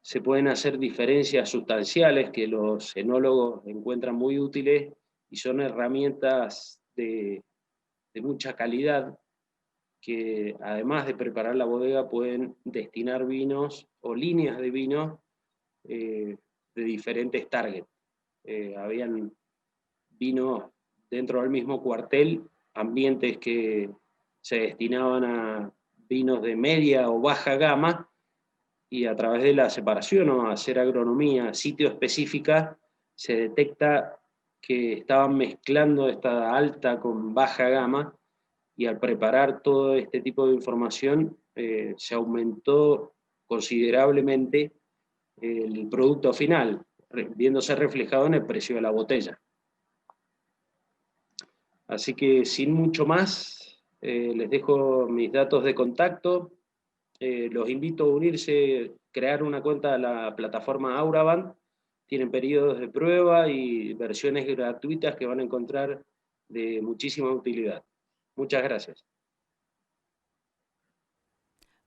se pueden hacer diferencias sustanciales que los enólogos encuentran muy útiles y son herramientas de mucha calidad que, además de preparar la bodega, pueden destinar vinos o líneas de vino de diferentes targets. Habían vinos dentro del mismo cuartel, ambientes que se destinaban a vinos de media o baja gama, y a través de la separación o hacer agronomía sitio específica, se detecta que estaban mezclando esta alta con baja gama, y al preparar todo este tipo de información se aumentó considerablemente el producto final, viéndose reflejado en el precio de la botella. Así que sin mucho más, les dejo mis datos de contacto. Los invito a unirse, crear una cuenta de la plataforma Auraband. Tienen periodos de prueba y versiones gratuitas que van a encontrar de muchísima utilidad. Muchas gracias.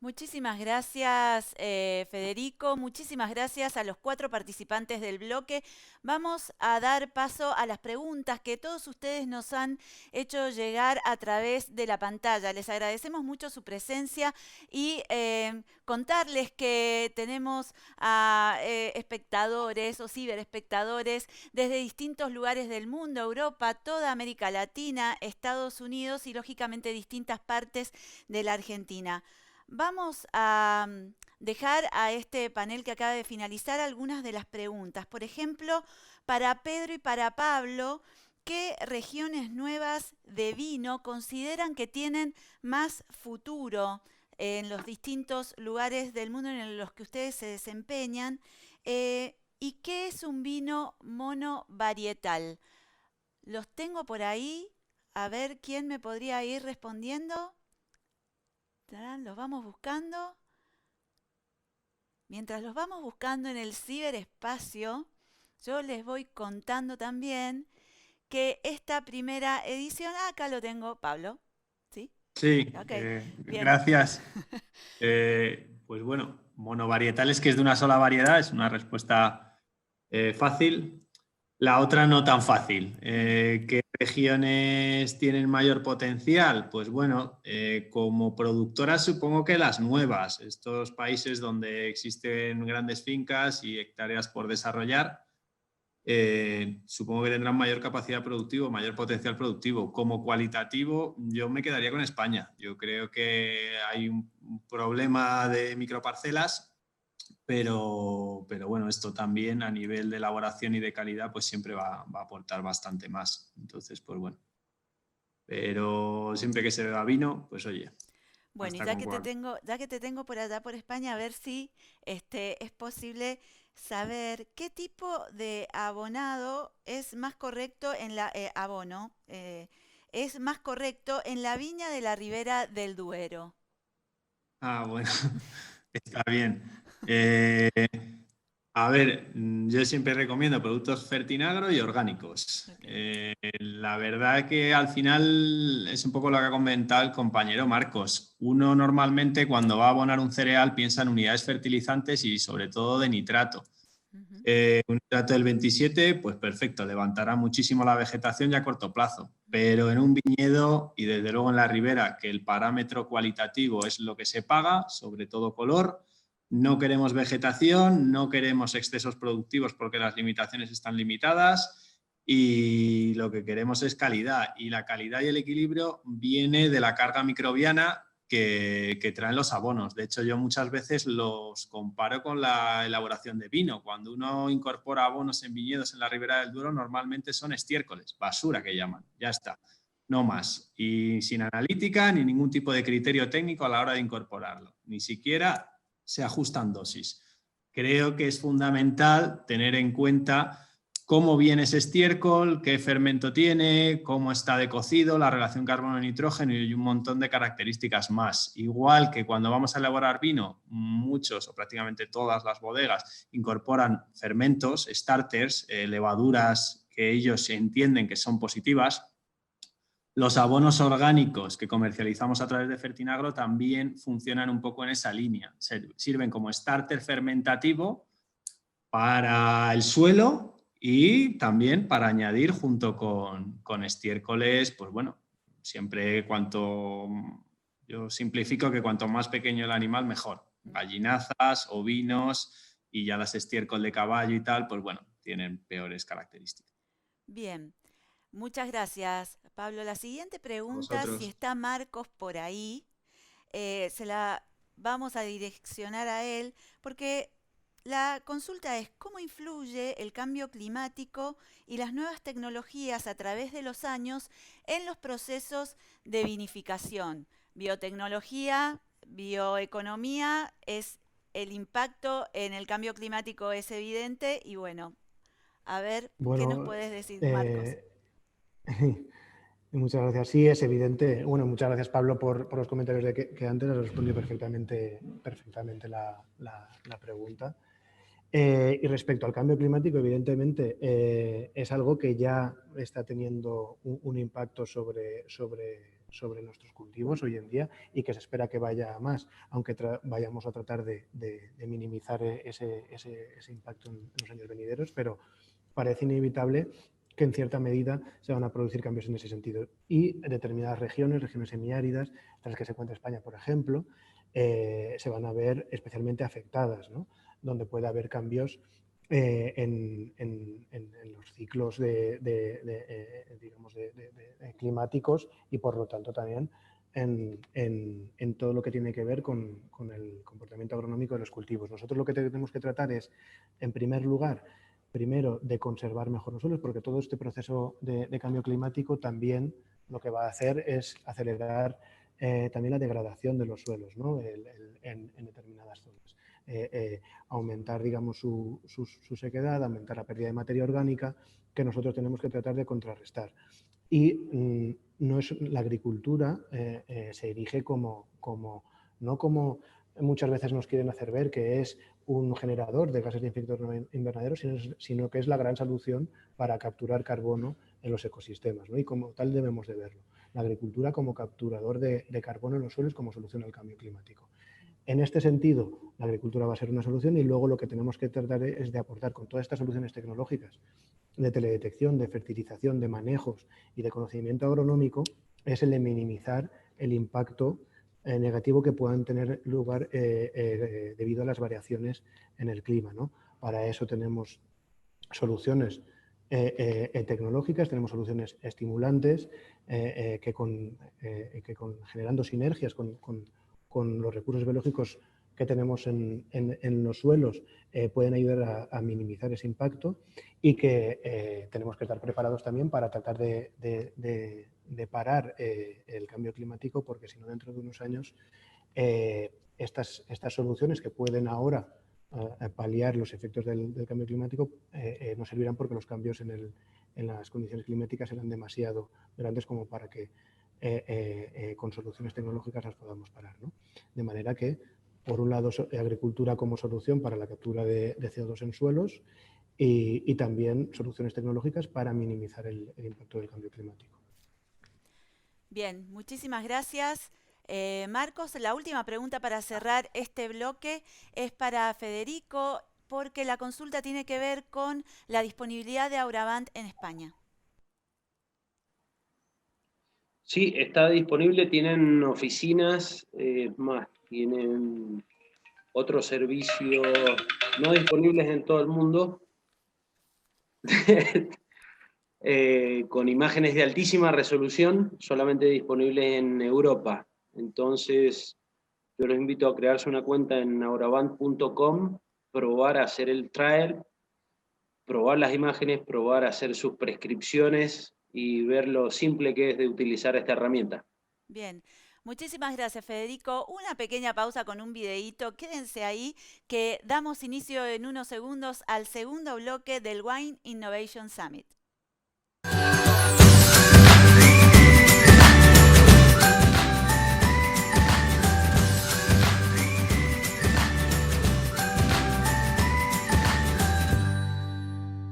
Muchísimas gracias, Federico. Muchísimas gracias a los 4 participantes del bloque. Vamos a dar paso a las preguntas que todos ustedes nos han hecho llegar a través de la pantalla. Les agradecemos mucho su presencia y contarles que tenemos a espectadores o ciberespectadores desde distintos lugares del mundo: Europa, toda América Latina, Estados Unidos y lógicamente distintas partes de la Argentina. Vamos a dejar a este panel que acaba de finalizar algunas de las preguntas. Por ejemplo, para Pedro y para Pablo, ¿qué regiones nuevas de vino consideran que tienen más futuro en los distintos lugares del mundo en los que ustedes se desempeñan? ¿Y qué es un vino monovarietal? Los tengo por ahí. A ver quién me podría ir respondiendo. Los vamos buscando. Mientras los vamos buscando en el ciberespacio, yo les voy contando también que esta primera edición, acá lo tengo, Pablo. ¿Sí? Sí, Okay. Gracias. Pues bueno, monovarietales, que es de una sola variedad, es una respuesta fácil. La otra no tan fácil. ¿Qué regiones tienen mayor potencial? Pues bueno, como productoras supongo que las nuevas, estos países donde existen grandes fincas y hectáreas por desarrollar, supongo que tendrán mayor capacidad productiva, mayor potencial productivo. Como cualitativo, yo me quedaría con España. Yo creo que hay un problema de microparcelas, pero bueno, esto también a nivel de elaboración y de calidad pues siempre va a aportar bastante más. Entonces, pues bueno. Pero siempre que se beba vino, pues oye. Bueno, y ya que te tengo por allá por España, a ver si es posible saber qué tipo de abonado es más correcto en la es más correcto en la viña de la Ribera del Duero. Ah, bueno, está bien. A ver, yo siempre recomiendo productos Fertinagro y orgánicos. La verdad que al final es un poco lo que ha comentado el compañero Marcos. Uno normalmente cuando va a abonar un cereal piensa en unidades fertilizantes y sobre todo de nitrato. Un nitrato del 27, pues perfecto, levantará muchísimo la vegetación ya a corto plazo. Pero en un viñedo y desde luego en la ribera, que el parámetro cualitativo es lo que se paga, sobre todo color, no queremos vegetación, no queremos excesos productivos porque las limitaciones están limitadas y lo que queremos es calidad. Y la calidad y el equilibrio viene de la carga microbiana que traen los abonos. De hecho, yo muchas veces los comparo con la elaboración de vino. Cuando uno incorpora abonos en viñedos en la Ribera del Duero, normalmente son estiércoles, basura que llaman, ya está, no más. Y sin analítica ni ningún tipo de criterio técnico a la hora de incorporarlo. Ni siquiera se ajustan dosis. Creo que es fundamental tener en cuenta cómo viene ese estiércol, qué fermento tiene, cómo está decocido, la relación carbono-nitrógeno y un montón de características más. Igual que cuando vamos a elaborar vino, muchos o prácticamente todas las bodegas incorporan fermentos, starters, levaduras que ellos entienden que son positivas. Los abonos orgánicos que comercializamos a través de Fertinagro también funcionan un poco en esa línea. Sirven como starter fermentativo para el suelo y también para añadir junto con estiércoles, pues bueno, siempre yo simplifico que cuanto más pequeño el animal, mejor. Gallinazas, ovinos y ya las estiércol de caballo y tal, pues bueno, tienen peores características. Bien, muchas gracias, Pablo. La siguiente pregunta, si Vosotros. está Marcos por ahí, se la vamos a direccionar a él, porque la consulta es cómo influye el cambio climático y las nuevas tecnologías a través de los años en los procesos de vinificación. Biotecnología, bioeconomía, el impacto en el cambio climático es evidente y bueno, a ver, ¿qué nos Bueno, puedes decir, Marcos? eh, muchas gracias. Sí, es evidente. Bueno, muchas gracias, Pablo, por los comentarios que antes has respondido perfectamente la pregunta. Y respecto al cambio climático, evidentemente, es algo que ya está teniendo un impacto sobre nuestros cultivos hoy en día y que se espera que vaya a más, aunque vayamos a tratar de minimizar ese impacto en los años venideros, pero parece inevitable que en cierta medida se van a producir cambios en ese sentido. Y determinadas regiones semiáridas, entre las que se encuentra España, por ejemplo, se van a ver especialmente afectadas, ¿no? Donde puede haber cambios en los ciclos digamos climáticos y por lo tanto también en todo lo que tiene que ver con el comportamiento agronómico de los cultivos. Nosotros lo que tenemos que tratar es, en primer lugar, primero de conservar mejor los suelos, porque todo este proceso de cambio climático también lo que va a hacer es acelerar también la degradación de los suelos, ¿no? En determinadas zonas. Aumentar, digamos, su sequedad, aumentar la pérdida de materia orgánica, que nosotros tenemos que tratar de contrarrestar. Y no es, la agricultura se erige no como muchas veces nos quieren hacer ver, que es un generador de gases de efecto invernadero, sino que es la gran solución para capturar carbono en los ecosistemas, ¿no? Y como tal debemos de verlo. La agricultura como capturador de carbono en los suelos como solución al cambio climático. En este sentido, la agricultura va a ser una solución y luego lo que tenemos que tratar es de aportar con todas estas soluciones tecnológicas de teledetección, de fertilización, de manejos y de conocimiento agronómico, es el de minimizar el impacto negativo que puedan tener lugar debido a las variaciones en el clima, ¿no? Para eso tenemos soluciones tecnológicas, tenemos soluciones estimulantes que generando sinergias con los recursos biológicos que tenemos en los suelos pueden ayudar a minimizar ese impacto y que tenemos que estar preparados también para tratar de parar el cambio climático, porque si no dentro de unos años estas soluciones que pueden ahora paliar los efectos del cambio climático no servirán porque los cambios en las condiciones climáticas serán demasiado grandes como para que con soluciones tecnológicas las podamos parar, ¿no? De manera que por un lado, agricultura como solución para la captura de CO2 en suelos y también soluciones tecnológicas para minimizar el impacto del cambio climático. Bien, muchísimas gracias. Marcos, la última pregunta para cerrar este bloque es para Federico, porque la consulta tiene que ver con la disponibilidad de Auravant en España. Sí, está disponible, tienen oficinas, tienen otros servicios no disponibles en todo el mundo, con imágenes de altísima resolución, solamente disponibles en Europa. Entonces, yo los invito a crearse una cuenta en auravant.com, probar a hacer el trial, probar las imágenes, probar a hacer sus prescripciones y ver lo simple que es de utilizar esta herramienta. Bien, muchísimas gracias, Federico. Una pequeña pausa con un videíto. Quédense ahí que damos inicio en unos segundos al segundo bloque del Wine Innovation Summit.